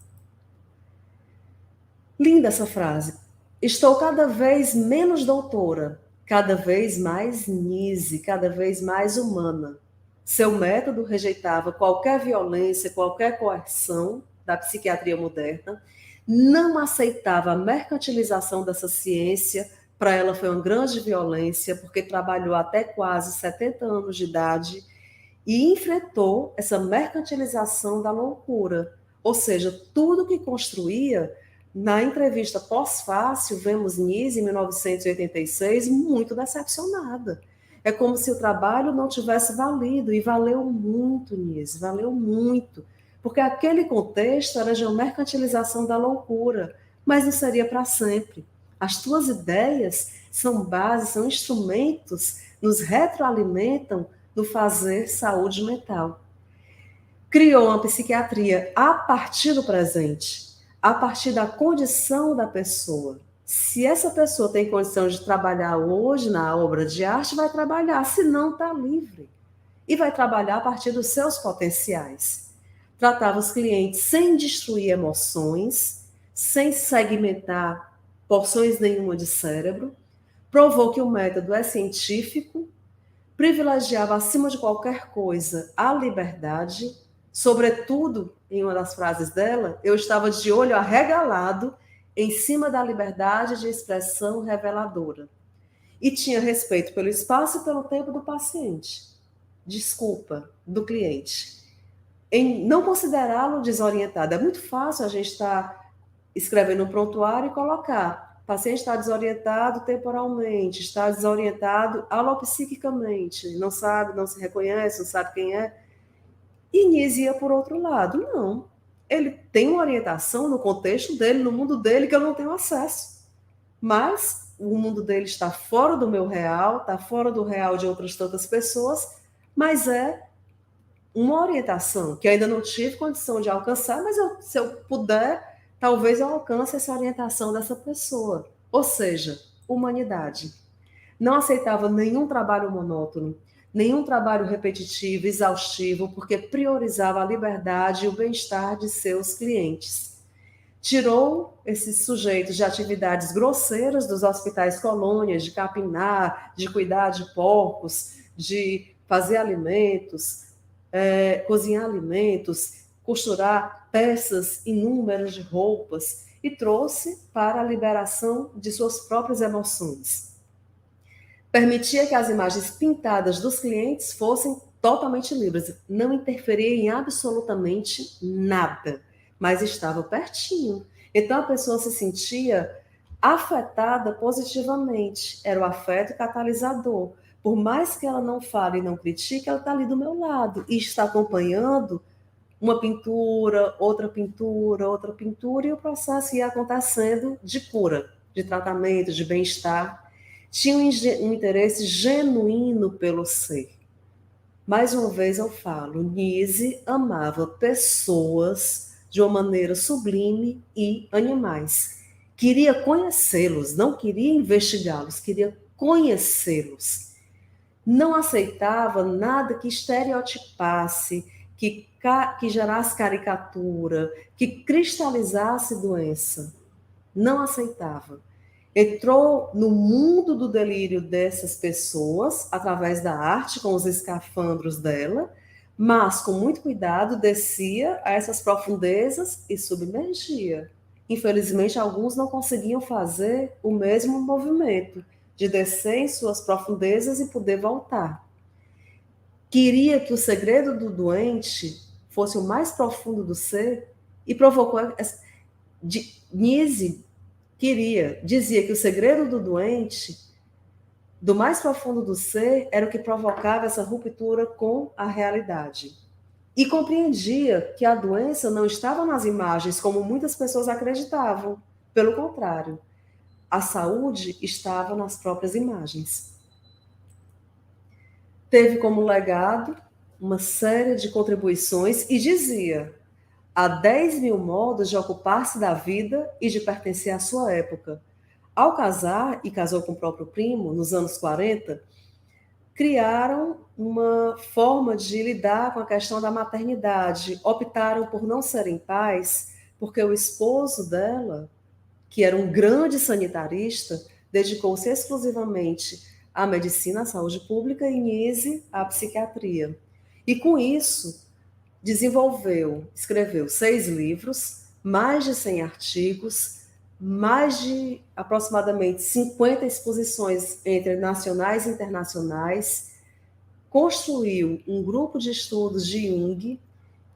Linda essa frase. Estou cada vez menos doutora, cada vez mais Nise, cada vez mais humana. Seu método rejeitava qualquer violência, qualquer coerção da psiquiatria moderna, não aceitava a mercantilização dessa ciência. Para ela foi uma grande violência, porque trabalhou até quase 70 anos de idade e enfrentou essa mercantilização da loucura. Ou seja, tudo que construía. Na entrevista pós-fácil, vemos Nise, em 1986, muito decepcionada. É como se o trabalho não tivesse valido, e valeu muito, Nise, valeu muito. Porque aquele contexto era de uma mercantilização da loucura, mas não seria para sempre. As tuas ideias são bases, são instrumentos, nos retroalimentam no fazer saúde mental. Criou uma psiquiatria a partir do presente, a partir da condição da pessoa. Se essa pessoa tem condição de trabalhar hoje na obra de arte, vai trabalhar, se não, está livre. E vai trabalhar a partir dos seus potenciais. Tratava os clientes sem destruir emoções, sem segmentar porções nenhuma de cérebro, provou que o método é científico, privilegiava acima de qualquer coisa a liberdade, sobretudo, em uma das frases dela, eu estava de olho arregalado em cima da liberdade de expressão reveladora. E tinha respeito pelo espaço e pelo tempo do paciente. Desculpa, do cliente. Em não considerá-lo desorientado. É muito fácil a gente estar escrevendo um prontuário e colocar: o paciente está desorientado temporalmente, está desorientado alopsiquicamente, não sabe, não se reconhece, não sabe quem é. E Nise ia por outro lado. Não. ele tem uma orientação no contexto dele, no mundo dele, que eu não tenho acesso. Mas o mundo dele está fora do meu real, está fora do real de outras tantas pessoas, mas é uma orientação que eu ainda não tive condição de alcançar, mas se eu puder, talvez eu alcance essa orientação dessa pessoa. Ou seja, humanidade. Não aceitava nenhum trabalho monótono, nenhum trabalho repetitivo, exaustivo, porque priorizava a liberdade e o bem-estar de seus clientes. Tirou esses sujeitos de atividades grosseiras dos hospitais colônias, de capinar, de cuidar de porcos, de fazer alimentos, cozinhar alimentos, costurar peças inúmeras de roupas, e trouxe para a liberação de suas próprias emoções. Permitia que as imagens pintadas dos clientes fossem totalmente livres, não interferia em absolutamente nada, mas estava pertinho. Então a pessoa se sentia afetada positivamente, era o afeto catalisador. Por mais que ela não fale e não critique, ela está ali do meu lado e está acompanhando uma pintura, outra pintura, outra pintura, e o processo ia acontecendo de cura, de tratamento, de bem-estar. Tinha um interesse genuíno pelo ser. Mais uma vez eu falo, Nise amava pessoas de uma maneira sublime e animais. Queria conhecê-los, não queria investigá-los, queria conhecê-los. Não aceitava nada que estereotipasse, que gerasse caricatura, que cristalizasse doença. Não aceitava. Entrou no mundo do delírio dessas pessoas, através da arte, com os escafandros dela, mas com muito cuidado descia a essas profundezas e submergia. Infelizmente, alguns não conseguiam fazer o mesmo movimento, de descer em suas profundezas e poder voltar. Queria que o segredo do doente fosse o mais profundo do ser e provocou. Nise dizia que o segredo do doente, do mais profundo do ser, era o que provocava essa ruptura com a realidade. E compreendia que a doença não estava nas imagens, como muitas pessoas acreditavam. Pelo contrário, a saúde estava nas próprias imagens. Teve como legado uma série de contribuições e dizia: há 10 mil modos de ocupar-se da vida e de pertencer à sua época. Ao casar, e casou com o próprio primo, nos anos 40, criaram uma forma de lidar com a questão da maternidade. Optaram por não serem pais, porque o esposo dela, que era um grande sanitarista, dedicou-se exclusivamente à medicina, à saúde pública, e Nise à psiquiatria. E com isso, escreveu 6 livros, mais de 100 artigos, mais de aproximadamente 50 exposições entre nacionais e internacionais, construiu um grupo de estudos de Jung,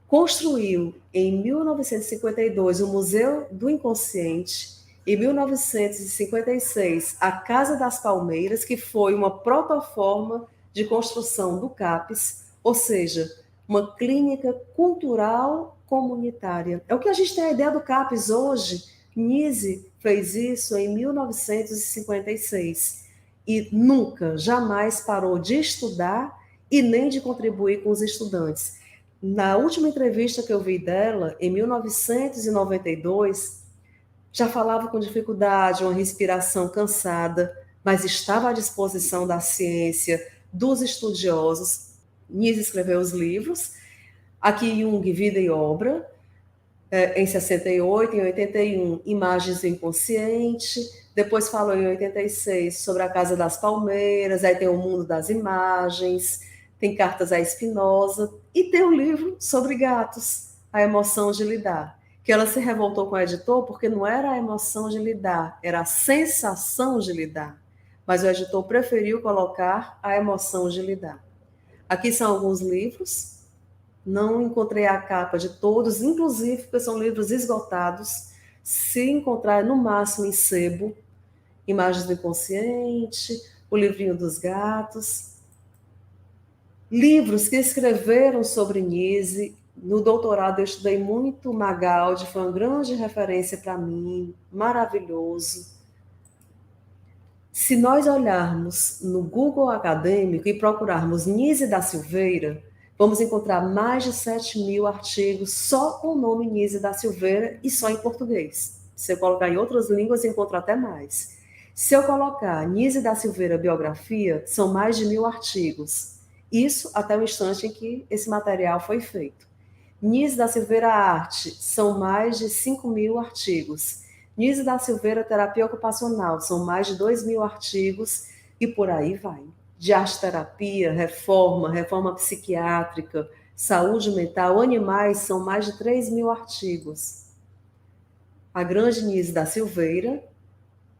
construiu em 1952 o Museu do Inconsciente, em 1956 a Casa das Palmeiras, que foi uma protoforma de construção do CAPES, ou seja, uma clínica cultural comunitária. É o que a gente tem a ideia do CAPES hoje. Nise fez isso em 1956 e nunca, jamais parou de estudar e nem de contribuir com os estudantes. Na última entrevista que eu vi dela, em 1992, já falava com dificuldade, uma respiração cansada, mas estava à disposição da ciência, dos estudiosos. Nise escreveu os livros, aqui Jung, Vida e Obra, em 68, em 81, Imagens do Inconsciente, depois falou em 86 sobre a Casa das Palmeiras, aí tem o Mundo das Imagens, tem Cartas a Spinoza, e tem um livro sobre gatos, A Emoção de Lidar, que ela se revoltou com o editor porque não era a emoção de lidar, era a sensação de lidar, mas o editor preferiu colocar a emoção de lidar. Aqui são alguns livros, não encontrei a capa de todos, inclusive porque são livros esgotados. Se encontrar no máximo em sebo, Imagens do Inconsciente, o Livrinho dos Gatos. Livros que escreveram sobre Nise, No doutorado eu estudei muito Magaldi, foi uma grande referência para mim, maravilhoso. Se nós olharmos no Google acadêmico e procurarmos Nise da Silveira, vamos encontrar mais de 7.000 artigos só com o nome Nise da Silveira e só em português. Se eu colocar em outras línguas, encontro até mais. Se eu colocar Nise da Silveira biografia, são mais de 1.000 artigos. Isso até o instante em que esse material foi feito. Nise da Silveira arte, são mais de 5.000 artigos. Nise da Silveira terapia ocupacional, são mais de 2.000 artigos e por aí vai. De arte-terapia, reforma psiquiátrica, saúde mental, animais, são mais de 3.000 artigos. A grande Nise da Silveira,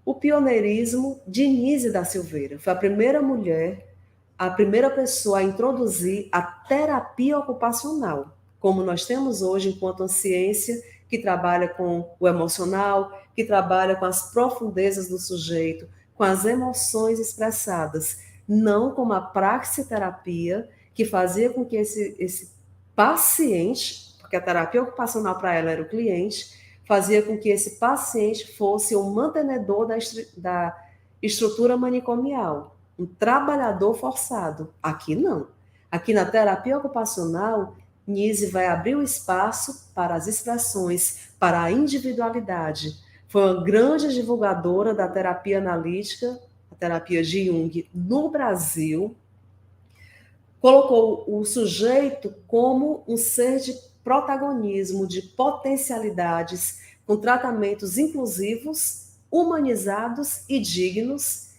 o pioneirismo de Nise da Silveira. Foi a primeira mulher, a primeira pessoa a introduzir a terapia ocupacional, como nós temos hoje enquanto uma ciência que trabalha com o emocional, que trabalha com as profundezas do sujeito, com as emoções expressadas, não como a praxiterapia, que fazia com que esse paciente, porque a terapia ocupacional para ela era o cliente, fazia com que esse paciente fosse um mantenedor da estrutura manicomial, um trabalhador forçado. Aqui não. Aqui na terapia ocupacional, Nise vai abrir o espaço para as expressões, para a individualidade. Foi uma grande divulgadora da terapia analítica, a terapia de Jung, no Brasil. Colocou o sujeito como um ser de protagonismo, de potencialidades, com tratamentos inclusivos, humanizados e dignos.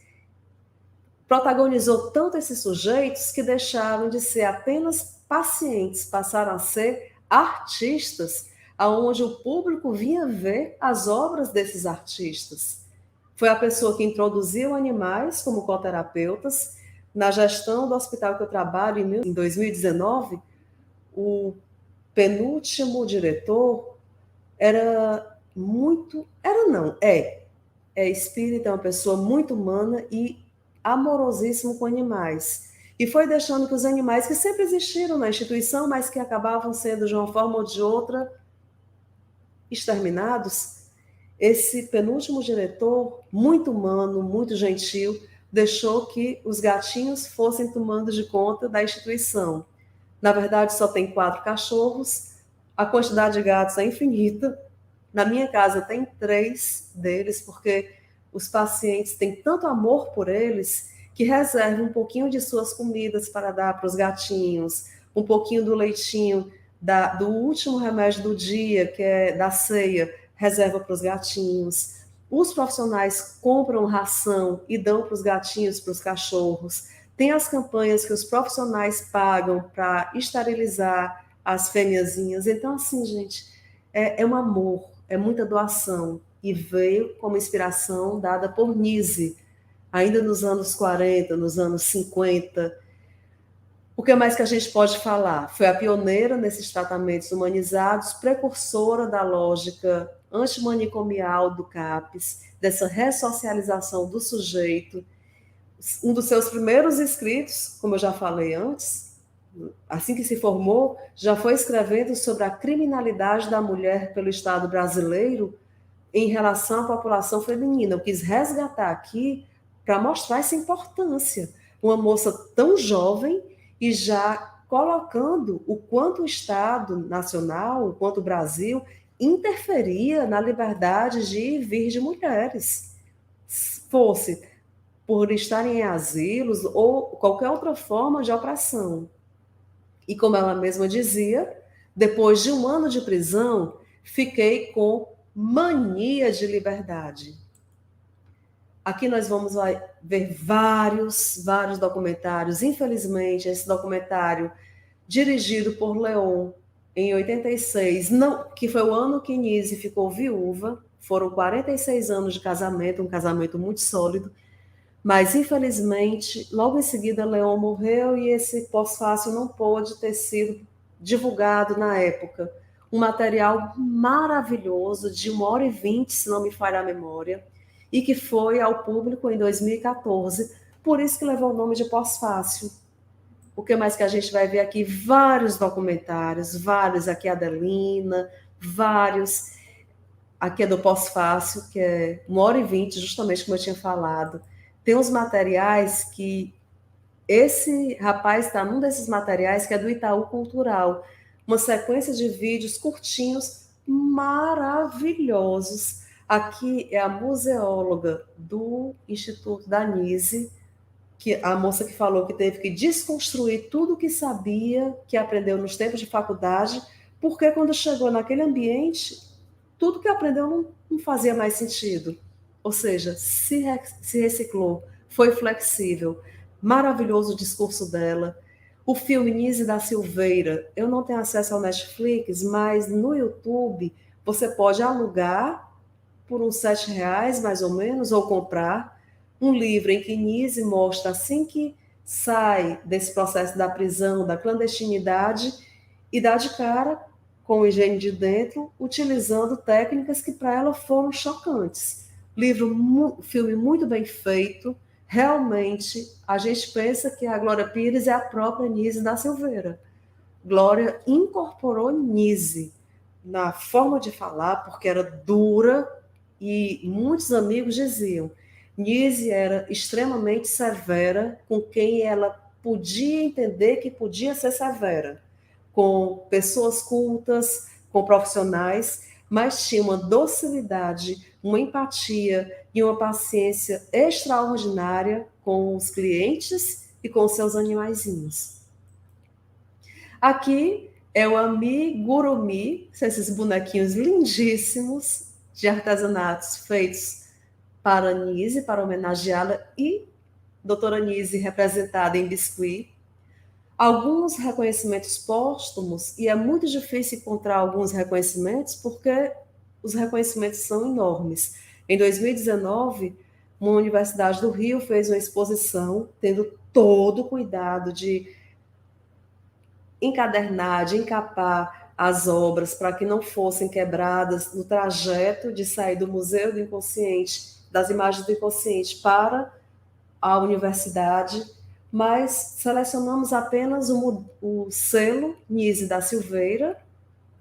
Protagonizou tanto esses sujeitos que deixaram de ser apenas pacientes, passaram a ser artistas, aonde o público vinha ver as obras desses artistas. Foi a pessoa que introduziu animais como coterapeutas. Na gestão do hospital que eu trabalho, em 2019, o penúltimo diretor é espírita, é uma pessoa muito humana e amorosíssimo com animais. E foi deixando que os animais que sempre existiram na instituição, mas que acabavam sendo de uma forma ou de outra exterminados, esse penúltimo diretor, muito humano, muito gentil, deixou que os gatinhos fossem tomando de conta da instituição. Na verdade, só tem 4 cachorros, a quantidade de gatos é infinita. Na minha casa tem 3 deles, porque os pacientes têm tanto amor por eles que reservam um pouquinho de suas comidas para dar para os gatinhos, um pouquinho do leitinho do último remédio do dia, que é da ceia, reserva para os gatinhos. Os profissionais compram ração e dão para os gatinhos, para os cachorros. Tem as campanhas que os profissionais pagam para esterilizar as fêmeazinhas. Então, assim, gente, é um amor, é muita doação. E veio como inspiração dada por Nise, ainda nos anos 40, nos anos 50. O que mais que a gente pode falar? Foi a pioneira nesses tratamentos humanizados, precursora da lógica antimanicomial do CAPS, dessa ressocialização do sujeito. Um dos seus primeiros escritos, como eu já falei antes, assim que se formou, já foi escrevendo sobre a criminalidade da mulher pelo Estado brasileiro em relação à população feminina. Eu quis resgatar aqui para mostrar essa importância. Uma moça tão jovem e já colocando o quanto o Estado nacional, o quanto o Brasil, interferia na liberdade de ir e vir de mulheres. Fosse por estarem em asilos ou qualquer outra forma de opressão. E como ela mesma dizia, depois de 1 ano de prisão, fiquei com mania de liberdade. Aqui nós vamos ver vários documentários. Infelizmente, esse documentário, dirigido por Leon, em 86, que foi o ano que Nise ficou viúva, foram 46 anos de casamento, um casamento muito sólido, mas, infelizmente, logo em seguida, Leon morreu e esse pós-fácil não pôde ter sido divulgado na época. Um material maravilhoso, de 1h20, se não me falha a memória, e que foi ao público em 2014, por isso que levou o nome de pós-fácil. O que mais que a gente vai ver aqui? Vários documentários, vários aqui, Adelina, vários. Aqui é do Pós-Fácil, que é 1h20, justamente como eu tinha falado. Tem uns materiais que esse rapaz está num desses materiais que é do Itaú Cultural, uma sequência de vídeos curtinhos maravilhosos. Aqui é a museóloga do Instituto da Nise, que a moça que falou que teve que desconstruir tudo o que sabia, que aprendeu nos tempos de faculdade, porque quando chegou naquele ambiente, tudo que aprendeu não fazia mais sentido. Ou seja, se reciclou, foi flexível. Maravilhoso o discurso dela. O filme Nise da Silveira, eu não tenho acesso ao Netflix, mas no YouTube você pode alugar por uns R$ 7, mais ou menos, ou comprar um livro em que Nise mostra assim que sai desse processo da prisão, da clandestinidade, e dá de cara com o engenho de dentro, utilizando técnicas que para ela foram chocantes. Filme muito bem feito. Realmente, a gente pensa que a Glória Pires é a própria Nise da Silveira. Glória incorporou Nise na forma de falar, porque era dura, e muitos amigos diziam, Nise era extremamente severa com quem ela podia entender que podia ser severa, com pessoas cultas, com profissionais, mas tinha uma docilidade, uma empatia e uma paciência extraordinária com os clientes e com seus animaizinhos. Aqui é o amigurumi, são esses bonequinhos lindíssimos de artesanatos feitos para Nise, para homenageá-la, e doutora Nise representada em biscuit. Alguns reconhecimentos póstumos, e é muito difícil encontrar alguns reconhecimentos, porque os reconhecimentos são enormes. Em 2019, uma universidade do Rio fez uma exposição, tendo todo o cuidado de encadernar, de encapar as obras para que não fossem quebradas no trajeto de sair do Museu do Inconsciente, das imagens do inconsciente para a universidade, mas selecionamos apenas o selo Nise da Silveira,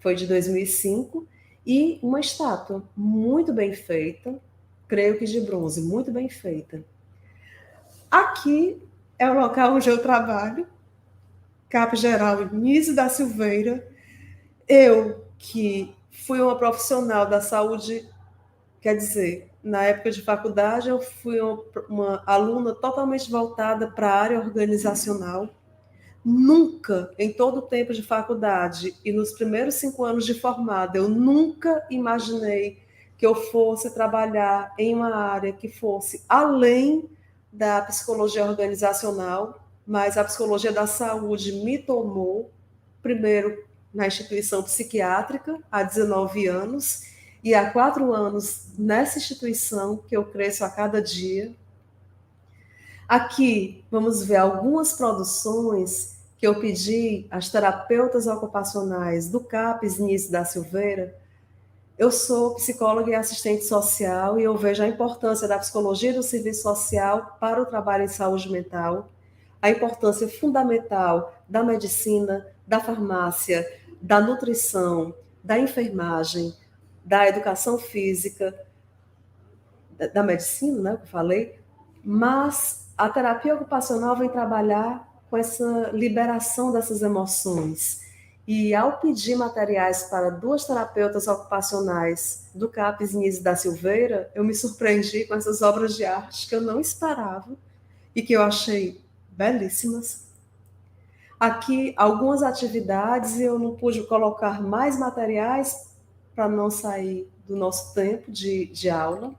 foi de 2005, e uma estátua muito bem feita, creio que de bronze, muito bem feita. Aqui é o local onde eu trabalho, Cap Geral Nise da Silveira. Eu, que fui uma profissional da saúde, quer dizer, na época de faculdade, eu fui uma aluna totalmente voltada para a área organizacional. Nunca, em todo o tempo de faculdade e nos primeiros 5 anos de formada, eu nunca imaginei que eu fosse trabalhar em uma área que fosse além da psicologia organizacional, mas a psicologia da saúde me tomou, primeiro na instituição psiquiátrica, há 19 anos, e há 4 anos nessa instituição que eu cresço a cada dia. Aqui vamos ver algumas produções que eu pedi às terapeutas ocupacionais do CAPES Nise da Silveira. Eu sou psicóloga e assistente social e eu vejo a importância da psicologia e do serviço social para o trabalho em saúde mental, a importância fundamental da medicina, da farmácia, da nutrição, da enfermagem, da educação física, da medicina, né, que eu falei, mas a terapia ocupacional vem trabalhar com essa liberação dessas emoções. E ao pedir materiais para 2 terapeutas ocupacionais do CAPES Nise da Silveira, eu me surpreendi com essas obras de arte que eu não esperava e que eu achei belíssimas. Aqui, algumas atividades, e eu não pude colocar mais materiais para não sair do nosso tempo de aula,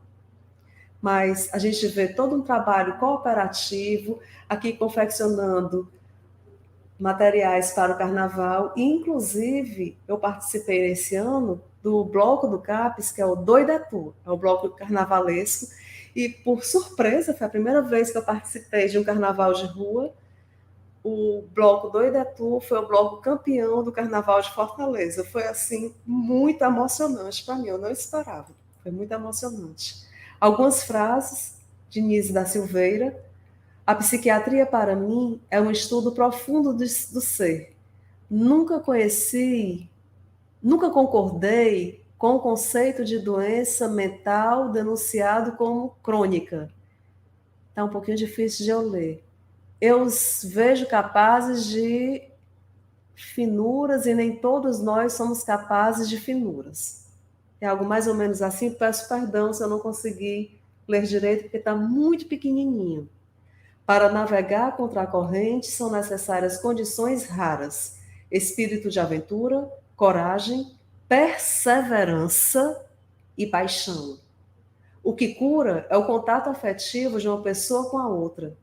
mas a gente vê todo um trabalho cooperativo, aqui confeccionando materiais para o carnaval, e inclusive eu participei esse ano do bloco do CAPES, que é o Doidetu, é o bloco carnavalesco, e por surpresa, foi a primeira vez que eu participei de um carnaval de rua. O bloco Doidetu foi o bloco campeão do Carnaval de Fortaleza. Foi, assim, muito emocionante para mim, eu não esperava, foi muito emocionante. Algumas frases de Nise da Silveira. A psiquiatria, para mim, é um estudo profundo do ser. Nunca conheci, nunca concordei com o conceito de doença mental denunciado como crônica. Está um pouquinho difícil de eu ler. Eu os vejo capazes de finuras e nem todos nós somos capazes de finuras. É algo mais ou menos assim. Peço perdão se eu não conseguir ler direito, porque está muito pequenininho. Para navegar contra a corrente são necessárias condições raras: espírito de aventura, coragem, perseverança e paixão. O que cura é o contato afetivo de uma pessoa com a outra.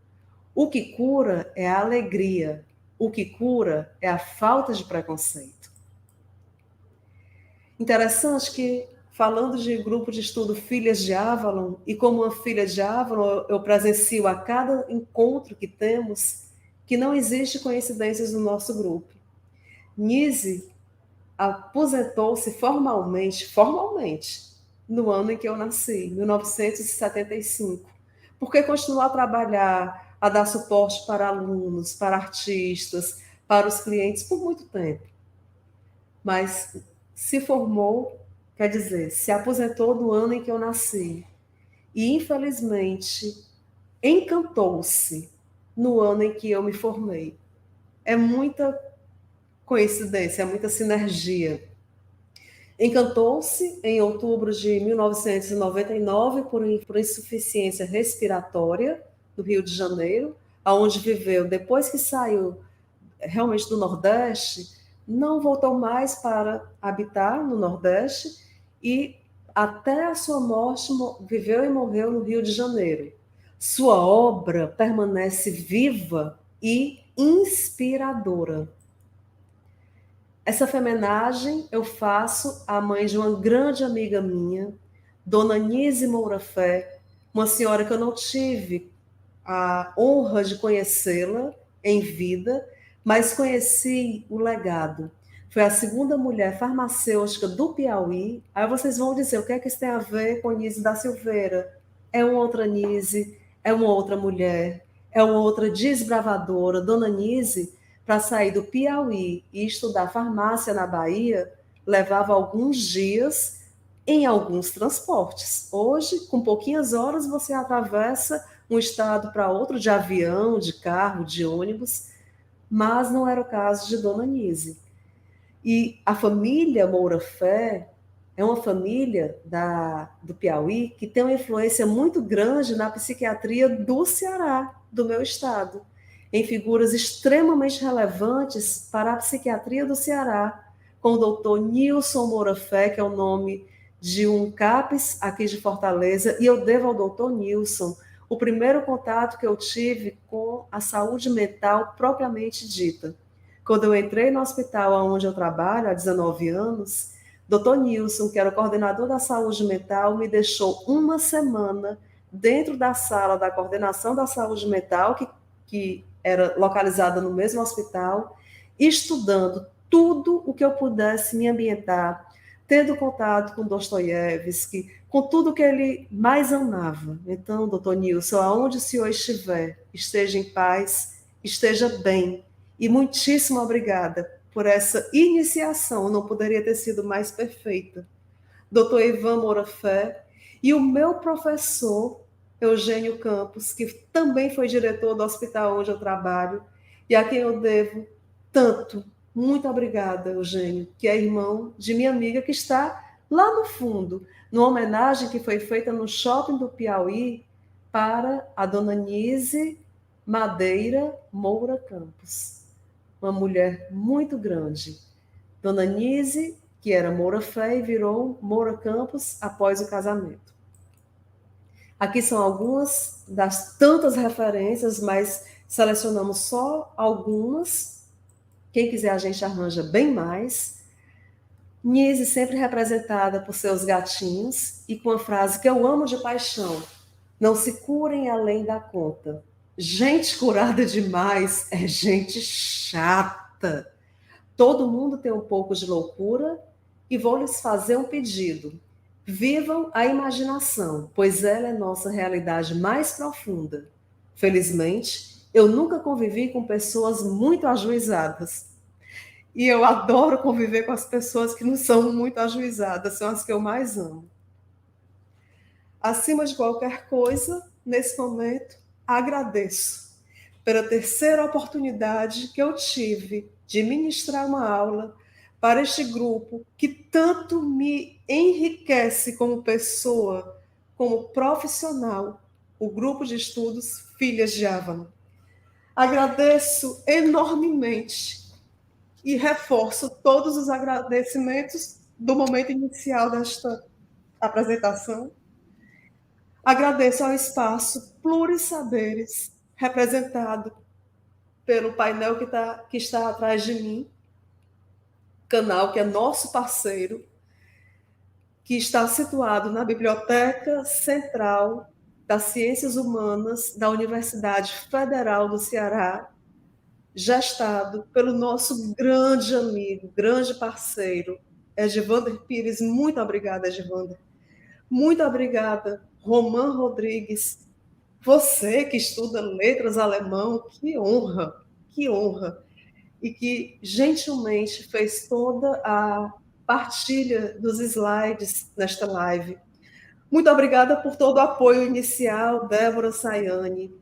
O que cura é a alegria. O que cura é a falta de preconceito. Interessante que, falando de grupo de estudo Filhas de Avalon, e como uma filha de Avalon, eu presencio a cada encontro que temos que não existe coincidências no nosso grupo. Nise aposentou-se formalmente, no ano em que eu nasci, 1975, porque continuou a trabalhar, a dar suporte para alunos, para artistas, para os clientes por muito tempo. Mas se formou, quer dizer, se aposentou no ano em que eu nasci. E, infelizmente, encantou-se no ano em que eu me formei. É muita coincidência, é muita sinergia. Encantou-se em outubro de 1999 por insuficiência respiratória no Rio de Janeiro, aonde viveu depois que saiu realmente do Nordeste, não voltou mais para habitar no Nordeste e até a sua morte viveu e morreu no Rio de Janeiro. Sua obra permanece viva e inspiradora. Essa homenagem eu faço à mãe de uma grande amiga minha, Dona Nise Moura Fé, uma senhora que eu não tive a honra de conhecê-la em vida, mas conheci o legado. Foi a segunda mulher farmacêutica do Piauí. Aí vocês vão dizer, o que é que isso tem a ver com Nise da Silveira? É uma outra Nise, é uma outra mulher, é uma outra desbravadora. Dona Nise, para sair do Piauí e estudar farmácia na Bahia, levava alguns dias em alguns transportes. Hoje, com pouquinhas horas, você atravessa um estado para outro, de avião, de carro, de ônibus, mas não era o caso de Dona Nise. E a família Moura Fé é uma família do Piauí que tem uma influência muito grande na psiquiatria do Ceará, do meu estado, em figuras extremamente relevantes para a psiquiatria do Ceará, com o doutor Nilson Moura Fé, que é o nome de um CAPES aqui de Fortaleza, e eu devo ao doutor Nilson o primeiro contato que eu tive com a saúde mental propriamente dita. Quando eu entrei no hospital onde eu trabalho, há 19 anos, Dr. Nilson, que era o coordenador da saúde mental, me deixou uma semana dentro da sala da coordenação da saúde mental, que era localizada no mesmo hospital, estudando tudo o que eu pudesse me ambientar, tendo contato com Dostoiévski, com tudo que ele mais amava. Então, doutor Nilson, aonde o senhor estiver, esteja em paz, esteja bem. E muitíssimo obrigada por essa iniciação, não poderia ter sido mais perfeita. Doutor Ivan Moura Fé e o meu professor, Eugênio Campos, que também foi diretor do hospital onde eu trabalho, e a quem eu devo tanto. Muito obrigada, Eugênio, que é irmão de minha amiga que está lá no fundo, numa homenagem que foi feita no shopping do Piauí para a dona Nise Madeira Moura Campos. Uma mulher muito grande. Dona Nise, que era Moura Fé, e virou Moura Campos após o casamento. Aqui são algumas das tantas referências, mas selecionamos só algumas. Quem quiser, a gente arranja bem mais. Nise sempre representada por seus gatinhos e com a frase que eu amo de paixão: não se curem além da conta. Gente curada demais é gente chata. Todo mundo tem um pouco de loucura e vou lhes fazer um pedido. Vivam a imaginação, pois ela é nossa realidade mais profunda. Felizmente, eu nunca convivi com pessoas muito ajuizadas. E eu adoro conviver com as pessoas que não são muito ajuizadas, são as que eu mais amo. Acima de qualquer coisa, nesse momento, agradeço pela terceira oportunidade que eu tive de ministrar uma aula para este grupo que tanto me enriquece como pessoa, como profissional, o grupo de estudos Filhas de Avalon. Agradeço enormemente e reforço todos os agradecimentos do momento inicial desta apresentação. Agradeço ao espaço Plurisaberes, representado pelo painel que está atrás de mim, canal que é nosso parceiro, que está situado na Biblioteca Central das Ciências Humanas da Universidade Federal do Ceará, gestado pelo nosso grande amigo, grande parceiro, Edivander Pires. Muito obrigada, Edivander. Muito obrigada, Roman Rodrigues. Você que estuda letras alemão, que honra, que honra. E que gentilmente fez toda a partilha dos slides nesta live. Muito obrigada por todo o apoio inicial, Débora Sayane.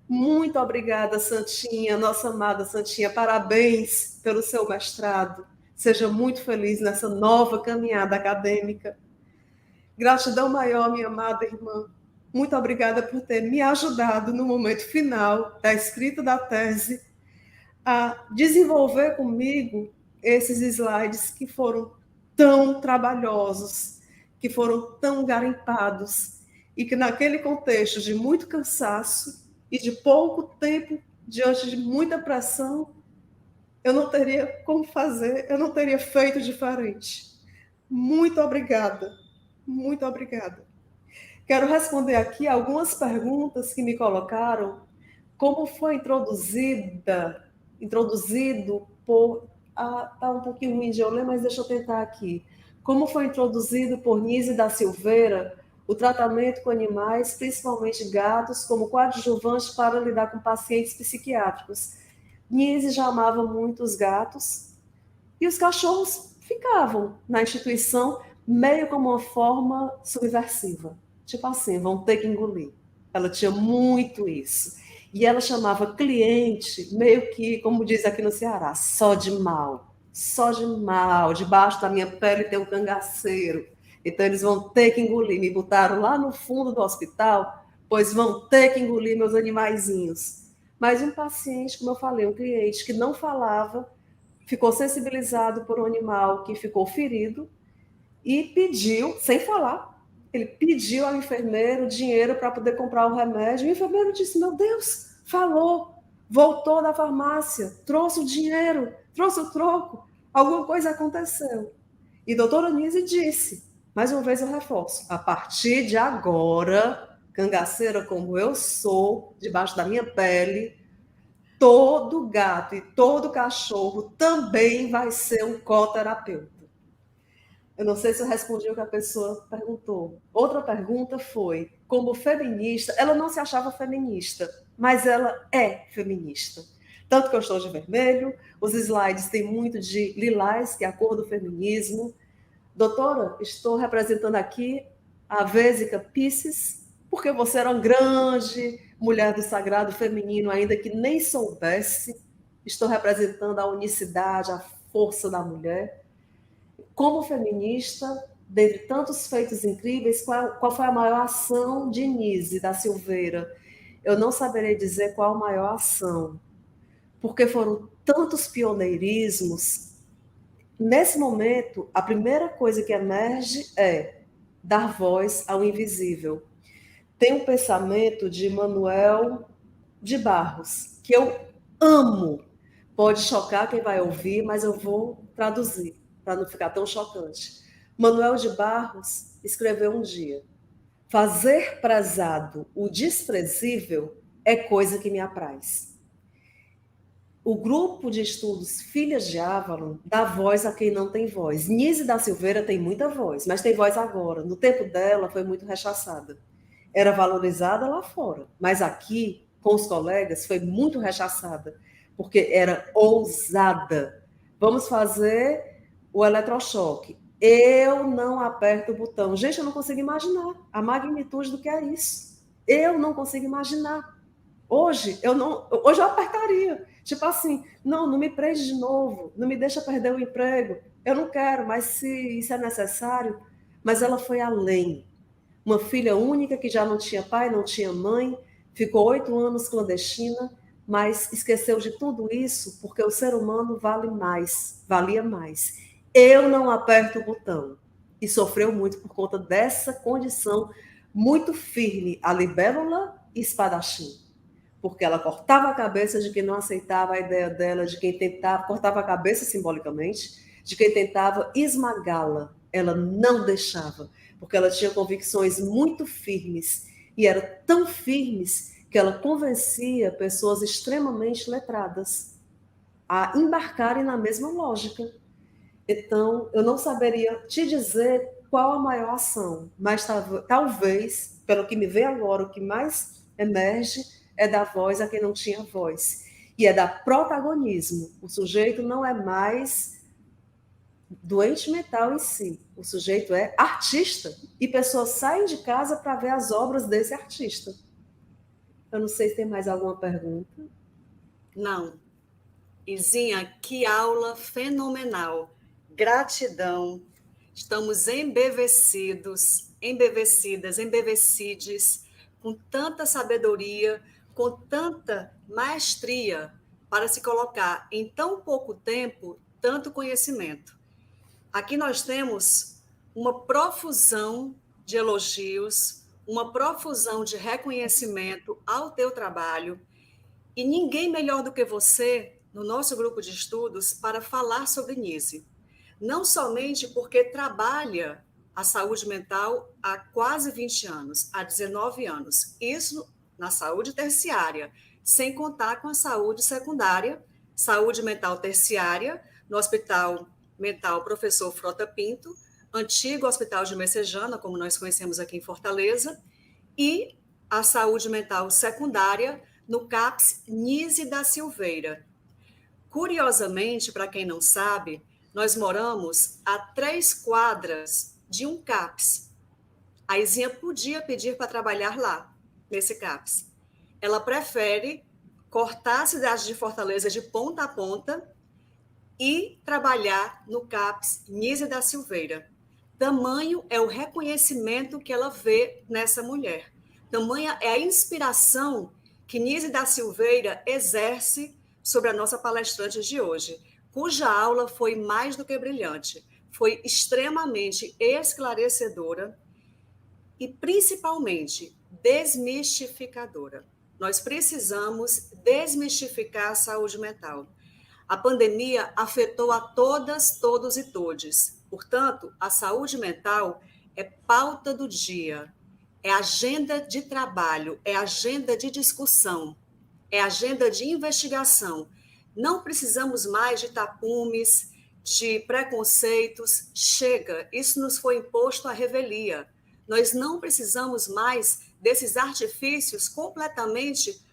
Muito obrigada, Santinha, nossa amada Santinha. Parabéns pelo seu mestrado. Seja muito feliz nessa nova caminhada acadêmica. Gratidão maior, minha amada irmã. Muito obrigada por ter me ajudado no momento final da escrita da tese a desenvolver comigo esses slides que foram tão trabalhosos, que foram tão garimpados, e que naquele contexto de muito cansaço e de pouco tempo, diante de muita pressão, eu não teria como fazer, eu não teria feito diferente. Muito obrigada, muito obrigada. Quero responder aqui algumas perguntas que me colocaram. Como foi introduzido por... Está um pouquinho ruim de eu ler, mas deixa eu tentar aqui. Como foi introduzido por Nise da Silveira o tratamento com animais, principalmente gatos, como coadjuvante para lidar com pacientes psiquiátricos? Nise já amava muito os gatos e os cachorros ficavam na instituição meio como uma forma subversiva. Tipo assim, vão ter que engolir. Ela tinha muito isso. E ela chamava cliente, meio que, como diz aqui no Ceará, só de mal. Só de mal. Debaixo da minha pele tem um cangaceiro. Então eles vão ter que engolir. Me botaram lá no fundo do hospital, pois vão ter que engolir meus animaizinhos. Mas um paciente, como eu falei, um cliente que não falava, ficou sensibilizado por um animal que ficou ferido e pediu, sem falar, ele pediu ao enfermeiro dinheiro para poder comprar o remédio. E o enfermeiro disse, meu Deus, falou, voltou da farmácia, trouxe o dinheiro, trouxe o troco, alguma coisa aconteceu. E a doutora Nise disse, mais uma vez eu reforço, a partir de agora, cangaceira como eu sou, debaixo da minha pele, todo gato e todo cachorro também vai ser um coterapeuta. Eu não sei se eu respondi o que a pessoa perguntou. Outra pergunta foi, como feminista, ela não se achava feminista, mas ela é feminista. Tanto que eu estou de vermelho, os slides têm muito de lilás, que é a cor do feminismo. Doutora, estou representando aqui a Vésica Pisces, porque você era uma grande mulher do sagrado feminino, ainda que nem soubesse. Estou representando a unicidade, a força da mulher. Como feminista, dentre tantos feitos incríveis, qual foi a maior ação de Nise da Silveira? Eu não saberei dizer qual a maior ação, porque foram tantos pioneirismos. Nesse momento, a primeira coisa que emerge é dar voz ao invisível. Tem um pensamento de Manuel de Barros, que eu amo. Pode chocar quem vai ouvir, mas eu vou traduzir, para não ficar tão chocante. Manuel de Barros escreveu um dia, fazer prezado o desprezível é coisa que me apraz. O grupo de estudos Filhas de Avalon dá voz a quem não tem voz. Nise da Silveira tem muita voz, mas tem voz agora. No tempo dela foi muito rechaçada. Era valorizada lá fora, mas aqui com os colegas foi muito rechaçada, porque era ousada. Vamos fazer o eletrochoque. Eu não aperto o botão. Gente, eu não consigo imaginar a magnitude do que é isso. Eu não consigo imaginar. Hoje eu apertaria. Tipo assim, não me prende de novo, não me deixa perder o emprego. Eu não quero, mas se isso é necessário. Mas ela foi além. Uma filha única que já não tinha pai, não tinha mãe, ficou 8 anos clandestina, mas esqueceu de tudo isso porque o ser humano vale mais, valia mais. Eu não aperto o botão. E sofreu muito por conta dessa condição muito firme, a libélula e espadachim. Porque ela cortava a cabeça de quem não aceitava a ideia dela, de quem tentava, cortava a cabeça simbolicamente, de quem tentava esmagá-la. Ela não deixava, porque ela tinha convicções muito firmes, e eram tão firmes que ela convencia pessoas extremamente letradas a embarcarem na mesma lógica. Então, eu não saberia te dizer qual a maior ação, mas talvez, pelo que me vê agora, o que mais emerge é da voz a quem não tinha voz. E é da protagonismo. O sujeito não é mais doente mental em si. O sujeito é artista. E pessoas saem de casa para ver as obras desse artista. Eu não sei se tem mais alguma pergunta. Não. Izinha, que aula fenomenal. Gratidão. Estamos embevecidos, embevecidas, embevecides, com tanta sabedoria, com tanta maestria para se colocar em tão pouco tempo tanto conhecimento. Aqui nós temos uma profusão de elogios, uma profusão de reconhecimento ao teu trabalho, e ninguém melhor do que você no nosso grupo de estudos para falar sobre Nise. Não somente porque trabalha a saúde mental há quase 20 anos, há 19 anos, isso na saúde terciária, sem contar com a saúde secundária, saúde mental terciária, no Hospital Mental Professor Frota Pinto, antigo Hospital de Messejana, como nós conhecemos aqui em Fortaleza, e a saúde mental secundária no CAPS Nise da Silveira. Curiosamente, para quem não sabe, nós moramos a 3 quadras de um CAPS. A Izinha podia pedir para trabalhar lá, nesse CAPS. Ela prefere cortar a cidade de Fortaleza de ponta a ponta e trabalhar no CAPS Nise da Silveira. Tamanho é o reconhecimento que ela vê nessa mulher. Tamanha é a inspiração que Nise da Silveira exerce sobre a nossa palestrante de hoje, cuja aula foi mais do que brilhante, foi extremamente esclarecedora e, principalmente, desmistificadora. Nós precisamos desmistificar a saúde mental. A pandemia afetou a todas, todos e todes. Portanto, a saúde mental é pauta do dia, é agenda de trabalho, é agenda de discussão, é agenda de investigação. Não precisamos mais de tapumes, de preconceitos. Chega, isso nos foi imposto à revelia. Nós não precisamos mais desses artifícios completamente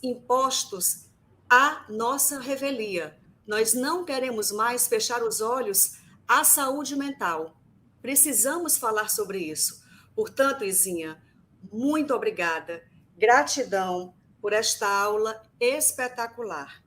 impostos à nossa revelia. Nós não queremos mais fechar os olhos à saúde mental. Precisamos falar sobre isso. Portanto, Izinha, muito obrigada. Gratidão por esta aula espetacular.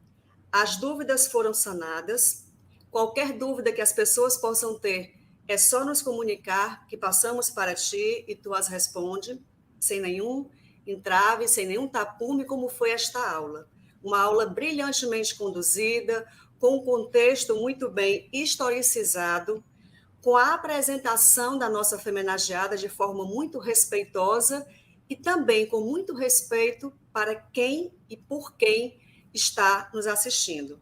As dúvidas foram sanadas. Qualquer dúvida que as pessoas possam ter, é só nos comunicar que passamos para ti e tu as responde, sem nenhum entrave, sem nenhum tapume, como foi esta aula. Uma aula brilhantemente conduzida, com um contexto muito bem historicizado, com a apresentação da nossa femenageada de forma muito respeitosa e também com muito respeito para quem e por quem está nos assistindo.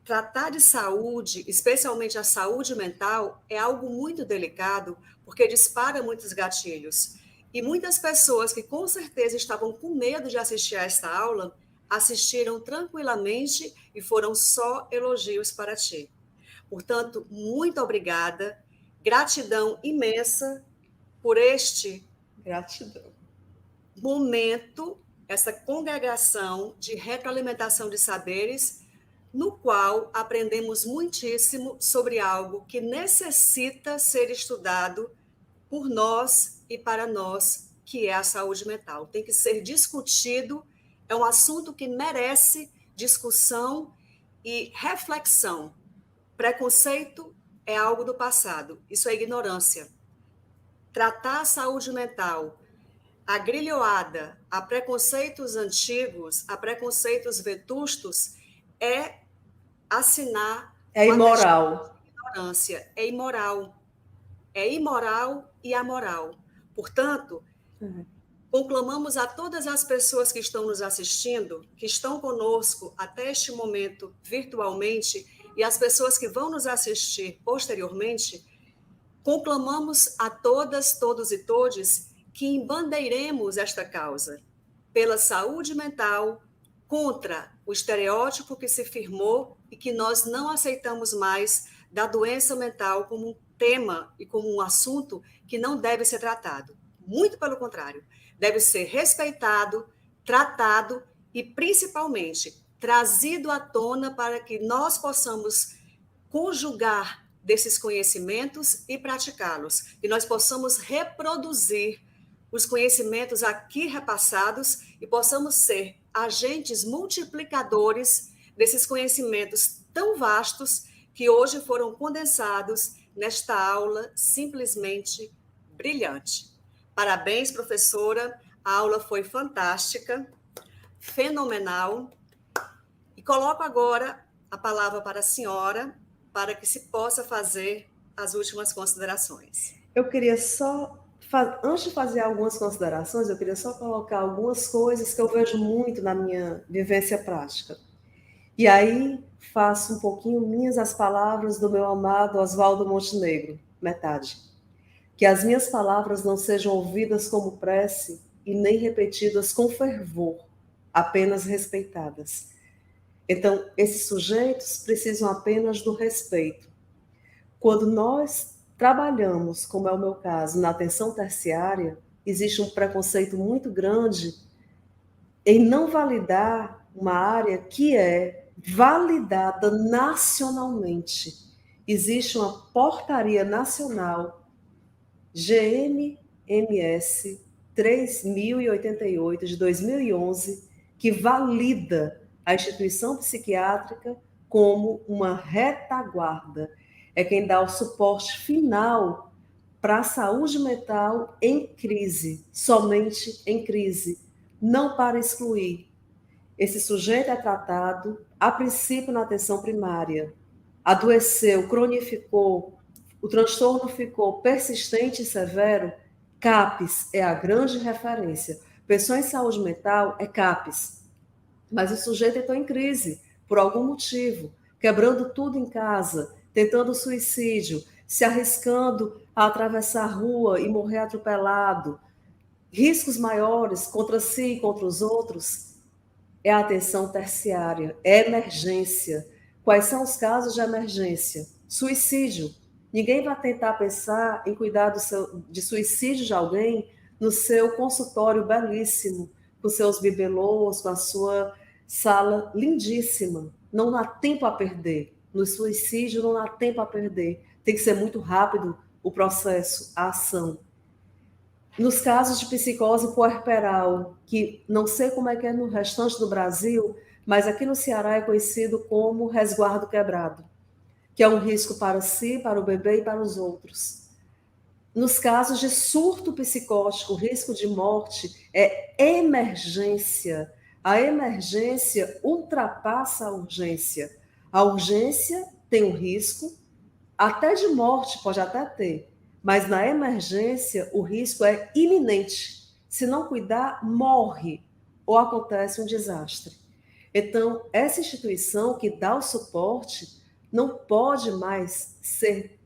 Tratar de saúde, especialmente a saúde mental, é algo muito delicado, porque dispara muitos gatilhos. E muitas pessoas que com certeza estavam com medo de assistir a esta aula, assistiram tranquilamente e foram só elogios para ti. Portanto, muito obrigada, gratidão imensa por este Gratidão. momento essa congregação de retroalimentação de saberes, no qual aprendemos muitíssimo sobre algo que necessita ser estudado por nós e para nós, que é a saúde mental. Tem que ser discutido, é um assunto que merece discussão e reflexão. Preconceito é algo do passado, isso é ignorância. Tratar a saúde mental agrilhoada a preconceitos antigos, a preconceitos vetustos, é assinar É imoral. ignorância, é imoral. É imoral e amoral. Portanto, conclamamos a todas as pessoas que estão nos assistindo, que estão conosco até este momento virtualmente, e as pessoas que vão nos assistir posteriormente, conclamamos a todas, todos e todes que embandeiremos esta causa pela saúde mental, contra o estereótipo que se firmou e que nós não aceitamos mais da doença mental como um tema e como um assunto que não deve ser tratado. Muito pelo contrário, deve ser respeitado, tratado e, principalmente, trazido à tona para que nós possamos conjugar desses conhecimentos e praticá-los, que nós possamos reproduzir os conhecimentos aqui repassados e possamos ser agentes multiplicadores desses conhecimentos tão vastos que hoje foram condensados nesta aula simplesmente brilhante. Parabéns, professora, a aula foi fantástica, fenomenal. E coloco agora a palavra para a senhora, para que se possa fazer as últimas considerações. Eu queria só, antes de fazer algumas considerações, eu queria só colocar algumas coisas que eu vejo muito na minha vivência prática. E aí faço um pouquinho minhas as palavras do meu amado Oswaldo Montenegro, metade. Que as minhas palavras não sejam ouvidas como prece e nem repetidas com fervor, apenas respeitadas. Então, esses sujeitos precisam apenas do respeito. Quando nós trabalhamos, como é o meu caso, na atenção terciária, existe um preconceito muito grande em não validar uma área que é validada nacionalmente. Existe uma portaria nacional, GMMS 3088 de 2011, que valida a instituição psiquiátrica como uma retaguarda. É quem dá o suporte final para a saúde mental em crise, somente em crise, não para excluir. Esse sujeito é tratado, a princípio, na atenção primária. Adoeceu, cronificou, o transtorno ficou persistente e severo, CAPS é a grande referência. Pessoa em saúde mental é CAPS. Mas o sujeito entrou em crise, por algum motivo, quebrando tudo em casa, tentando suicídio, se arriscando a atravessar a rua e morrer atropelado, riscos maiores contra si e contra os outros, é a atenção terciária, é emergência. Quais são os casos de emergência? Suicídio. Ninguém vai tentar pensar em cuidar de suicídio de alguém no seu consultório belíssimo, com seus bibelôs, com a sua sala lindíssima. Não há tempo a perder. No suicídio não há tempo a perder. Tem que ser muito rápido o processo, a ação. Nos casos de psicose puerperal, que não sei como é que é no restante do Brasil, mas aqui no Ceará é conhecido como resguardo quebrado, que é um risco para si, para o bebê e para os outros. Nos casos de surto psicótico, o risco de morte é emergência. A emergência ultrapassa a urgência. A urgência tem um risco, até de morte pode até ter, mas na emergência o risco é iminente. Se não cuidar, morre ou acontece um desastre. Então, essa instituição que dá o suporte não pode mais ser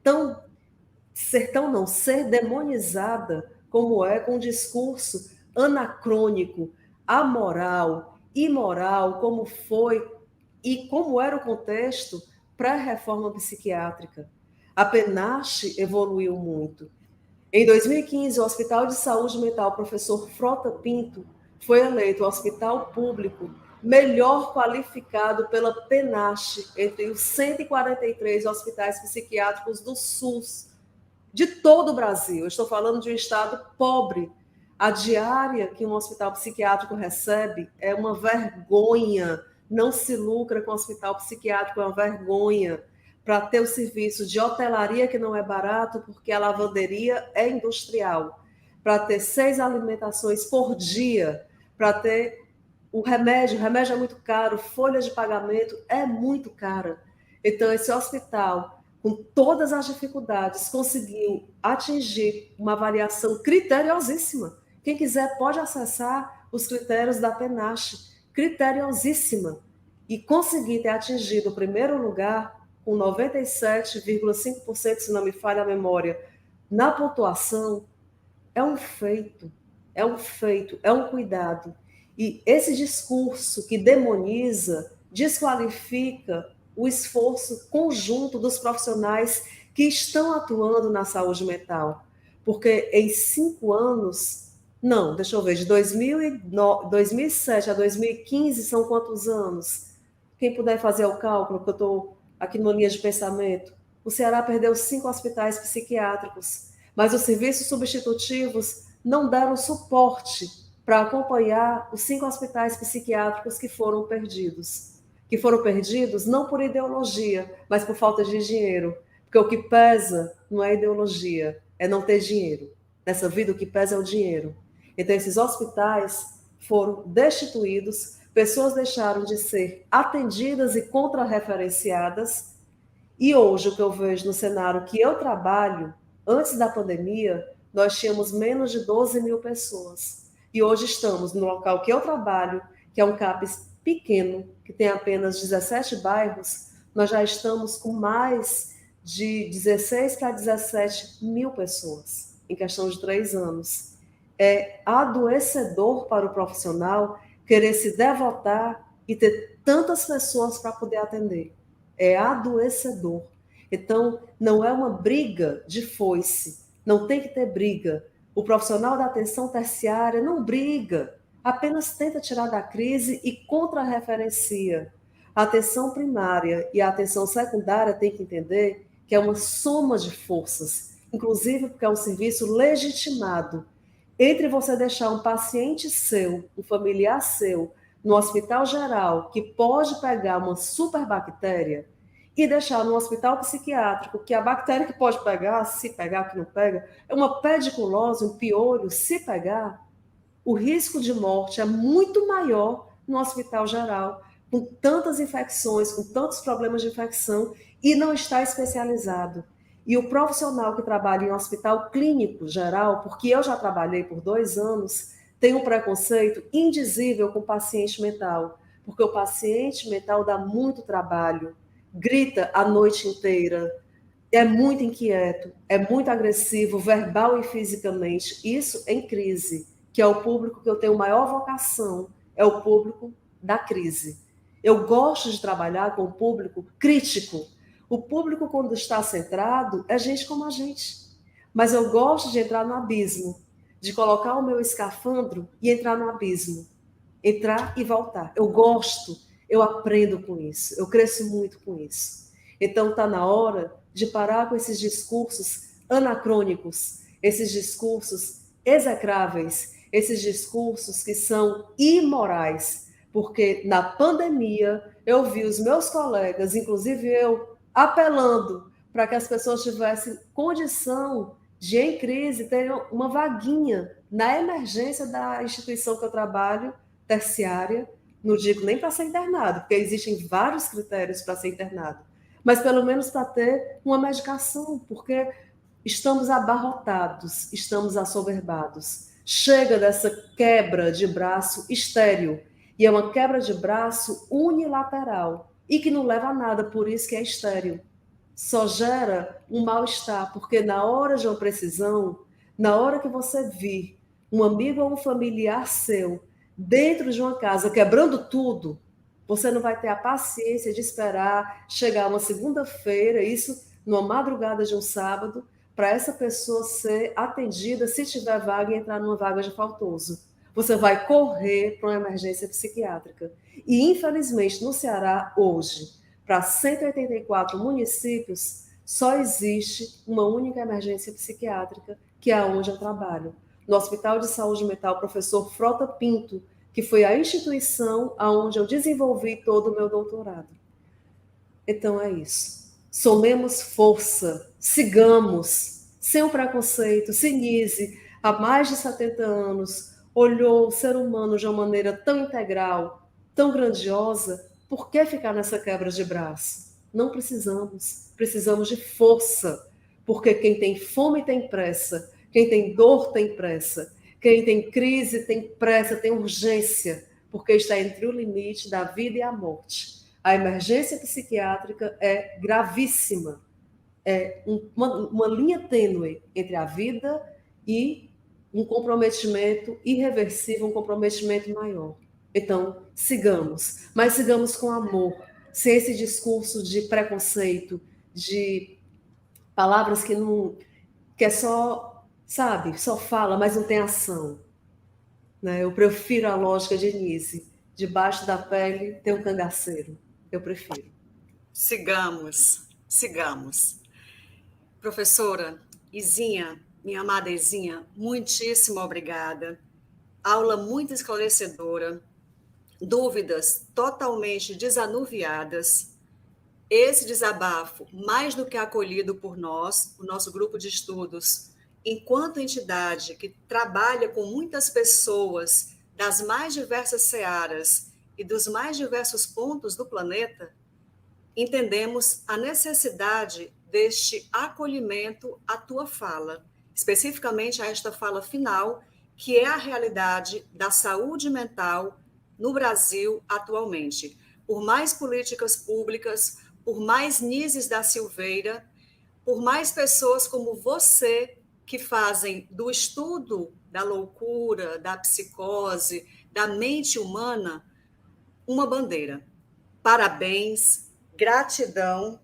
demonizada como é com um discurso anacrônico, amoral, imoral, como foi e como era o contexto pré-reforma psiquiátrica. A PENASH evoluiu muito. Em 2015, o Hospital de Saúde Mental Professor Frota Pinto foi eleito o hospital público melhor qualificado pela PENASH, entre os 143 hospitais psiquiátricos do SUS, de todo o Brasil. Eu estou falando de um estado pobre. A diária que um hospital psiquiátrico recebe é uma vergonha. Não se lucra com o hospital psiquiátrico, é uma vergonha. Para ter o serviço de hotelaria, que não é barato, porque a lavanderia é industrial. Para ter 6 alimentações por dia, para ter o remédio é muito caro, folha de pagamento é muito cara. Então, esse hospital, com todas as dificuldades, conseguiu atingir uma avaliação criteriosíssima. Quem quiser pode acessar os critérios da PENASH, criteriosíssima, e conseguir ter atingido o primeiro lugar com 97,5%, se não me falha a memória, na pontuação, é um feito, é um feito, é um cuidado. E esse discurso que demoniza, desqualifica o esforço conjunto dos profissionais que estão atuando na saúde mental. Porque em 5 anos, não, deixa eu ver, de 2007 a 2015 são quantos anos? Quem puder fazer o cálculo, que eu estou aqui numa linha de pensamento. O Ceará perdeu 5 hospitais psiquiátricos, mas os serviços substitutivos não deram suporte para acompanhar os 5 hospitais psiquiátricos que foram perdidos. Que foram perdidos não por ideologia, mas por falta de dinheiro. Porque o que pesa não é ideologia, é não ter dinheiro. Nessa vida, o que pesa é o dinheiro. Então, esses hospitais foram destituídos, pessoas deixaram de ser atendidas e contrarreferenciadas. E hoje, o que eu vejo no cenário que eu trabalho, antes da pandemia, nós tínhamos menos de 12 mil pessoas. E hoje estamos no local que eu trabalho, que é um CAPES pequeno, que tem apenas 17 bairros, nós já estamos com mais de 16 para 17 mil pessoas, em questão de 3 anos. É adoecedor para o profissional querer se devotar e ter tantas pessoas para poder atender. É adoecedor. Então, não é uma briga de foice, não tem que ter briga. O profissional da atenção terciária não briga, apenas tenta tirar da crise e contrarreferencia. A atenção primária e a atenção secundária tem que entender que é uma soma de forças, inclusive porque é um serviço legitimado. Entre você deixar um paciente seu, um familiar seu, no hospital geral, que pode pegar uma superbactéria, e deixar no hospital psiquiátrico, que a bactéria que pode pegar, se pegar, que não pega, é uma pediculose, um piolho, se pegar, o risco de morte é muito maior no hospital geral, com tantas infecções, com tantos problemas de infecção, e não está especializado. E o profissional que trabalha em hospital clínico geral, porque eu já trabalhei por 2 anos, tem um preconceito indizível com o paciente mental, porque o paciente mental dá muito trabalho, grita a noite inteira, é muito inquieto, é muito agressivo, verbal e fisicamente. Isso em crise, que é o público que eu tenho maior vocação, é o público da crise. Eu gosto de trabalhar com o público crítico. O público, quando está centrado, é gente como a gente. Mas eu gosto de entrar no abismo, de colocar o meu escafandro e entrar no abismo. Entrar e voltar. Eu gosto, eu aprendo com isso, eu cresço muito com isso. Então está na hora de parar com esses discursos anacrônicos, esses discursos execráveis, esses discursos que são imorais, porque na pandemia eu vi os meus colegas, inclusive eu, apelando para que as pessoas tivessem condição de, em crise, terem uma vaguinha na emergência da instituição que eu trabalho, terciária. Não digo nem para ser internado, porque existem vários critérios para ser internado, mas pelo menos para ter uma medicação, porque estamos abarrotados, estamos assoberbados. Chega dessa quebra de braço estéril, e é uma quebra de braço unilateral, e que não leva a nada, por isso que é estéril. Só gera um mal-estar, porque na hora de uma precisão, na hora que você vir um amigo ou um familiar seu dentro de uma casa quebrando tudo, você não vai ter a paciência de esperar chegar uma segunda-feira, isso numa madrugada de um sábado, para essa pessoa ser atendida, se tiver vaga, e entrar numa vaga de faltoso. você vai correr para uma emergência psiquiátrica. E, infelizmente, no Ceará, hoje, para 184 municípios, só existe uma única emergência psiquiátrica, que é onde eu trabalho. No Hospital de Saúde Mental Professor Frota Pinto, que foi a instituição onde eu desenvolvi todo o meu doutorado. Então é isso. Somemos força, sigamos, sem o preconceito. Sinise, há mais de 70 anos, olhou o ser humano de uma maneira tão integral, tão grandiosa. Por que ficar nessa quebra de braço? Não precisamos. Precisamos de força, porque quem tem fome tem pressa, quem tem dor tem pressa, quem tem crise tem pressa, tem urgência, porque está entre o limite da vida e a morte. A emergência psiquiátrica é gravíssima. É uma linha tênue entre a vida e um comprometimento irreversível, um comprometimento maior. Então, sigamos, mas sigamos com amor, sem esse discurso de preconceito, de palavras que é só, sabe, só fala, mas não tem ação. Né? Eu prefiro a lógica de Nise. Debaixo da pele tem um cangaceiro. Eu prefiro. Sigamos, sigamos. Professora Izinha, minha amada Izinha, muitíssimo obrigada. Aula muito esclarecedora, dúvidas totalmente desanuviadas. Esse desabafo, mais do que acolhido por nós, o nosso grupo de estudos, enquanto entidade que trabalha com muitas pessoas das mais diversas searas e dos mais diversos pontos do planeta, entendemos a necessidade deste acolhimento à tua fala, especificamente a esta fala final, que é a realidade da saúde mental no Brasil atualmente. Por mais políticas públicas, por mais Nises da Silveira, por mais pessoas como você que fazem do estudo da loucura, da psicose, da mente humana, uma bandeira. Parabéns, gratidão,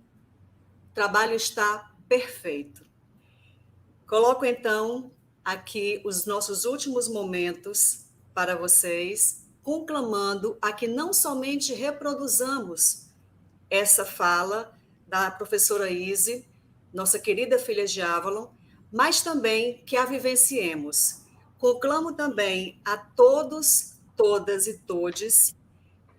o trabalho está perfeito. Coloco então aqui os nossos últimos momentos para vocês, conclamando a que não somente reproduzamos essa fala da professora Izzy, nossa querida filha de Avalon, mas também que a vivenciemos. Conclamo também a todos, todas e todes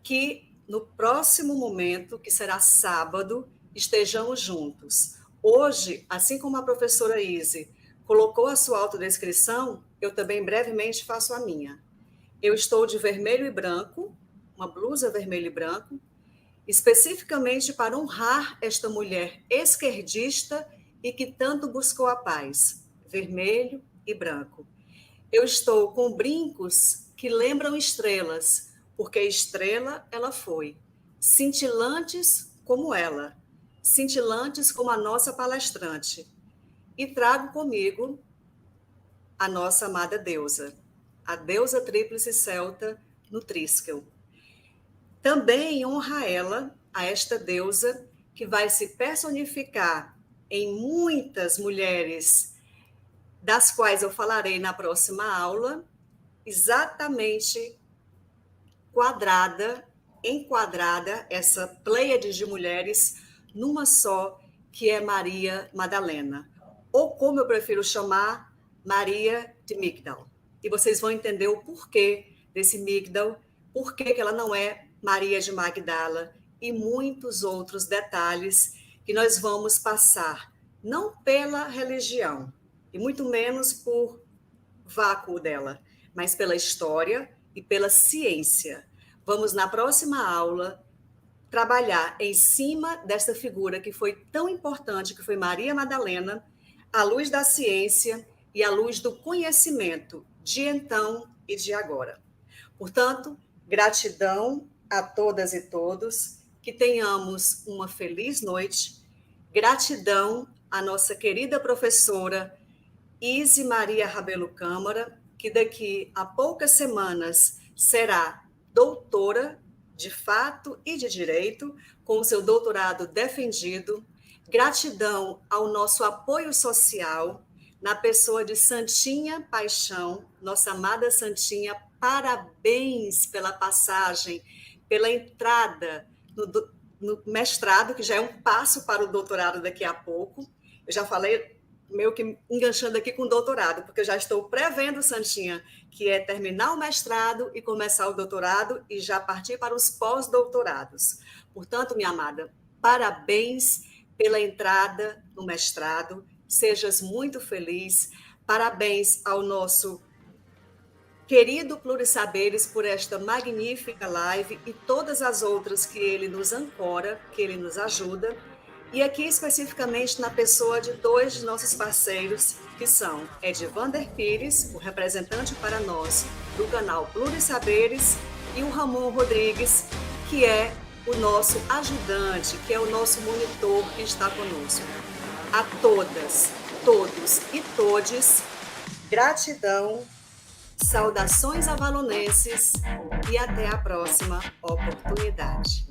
que no próximo momento, que será sábado, estejamos juntos. Hoje, assim como a professora Izzy colocou a sua autodescrição, eu também brevemente faço a minha. Eu estou de vermelho e branco, uma blusa vermelho e branco, especificamente para honrar esta mulher esquerdista e que tanto buscou a paz, vermelho e branco. Eu estou com brincos que lembram estrelas, porque estrela ela foi, cintilantes como ela, cintilantes como a nossa palestrante. E trago comigo a nossa amada deusa, a deusa tríplice celta Nutriskel. Também honra ela, a esta deusa, que vai se personificar em muitas mulheres, das quais eu falarei na próxima aula, exatamente enquadrada, essa pleiade de mulheres, numa só, que é Maria Madalena, ou como eu prefiro chamar, Maria de Migdal. E vocês vão entender o porquê desse Migdal, por que ela não é Maria de Magdala, e muitos outros detalhes que nós vamos passar, não pela religião, e muito menos por vácuo dela, mas pela história e pela ciência. Vamos, na próxima aula, trabalhar em cima dessa figura que foi tão importante, que foi Maria Madalena, à luz da ciência e à luz do conhecimento de então e de agora. Portanto, gratidão a todas e todos, que tenhamos uma feliz noite. Gratidão à nossa querida professora Izzy Maria Rabelo Câmara, que daqui a poucas semanas será doutora de fato e de direito, com o seu doutorado defendido. Gratidão ao nosso apoio social, na pessoa de Santinha Paixão, nossa amada Santinha parabéns pela passagem, pela entrada no mestrado, que já é um passo para o doutorado daqui a pouco. Eu já falei, meio que enganchando aqui com o doutorado, porque eu já estou prevendo, Santinha, que é terminar o mestrado e começar o doutorado e já partir para os pós-doutorados. Portanto, minha amada, parabéns pela entrada no mestrado, sejas muito feliz, parabéns ao nosso querido Plurisaberes por esta magnífica live e todas as outras que ele nos ancora, que ele nos ajuda, e aqui especificamente na pessoa de 2 de nossos parceiros, que são Edvander Pires, o representante para nós do canal Plurisaberes, e o Ramon Rodrigues, que é o nosso ajudante, que é o nosso monitor que está conosco. A todas, todos e todes, gratidão, saudações avalonenses e até a próxima oportunidade.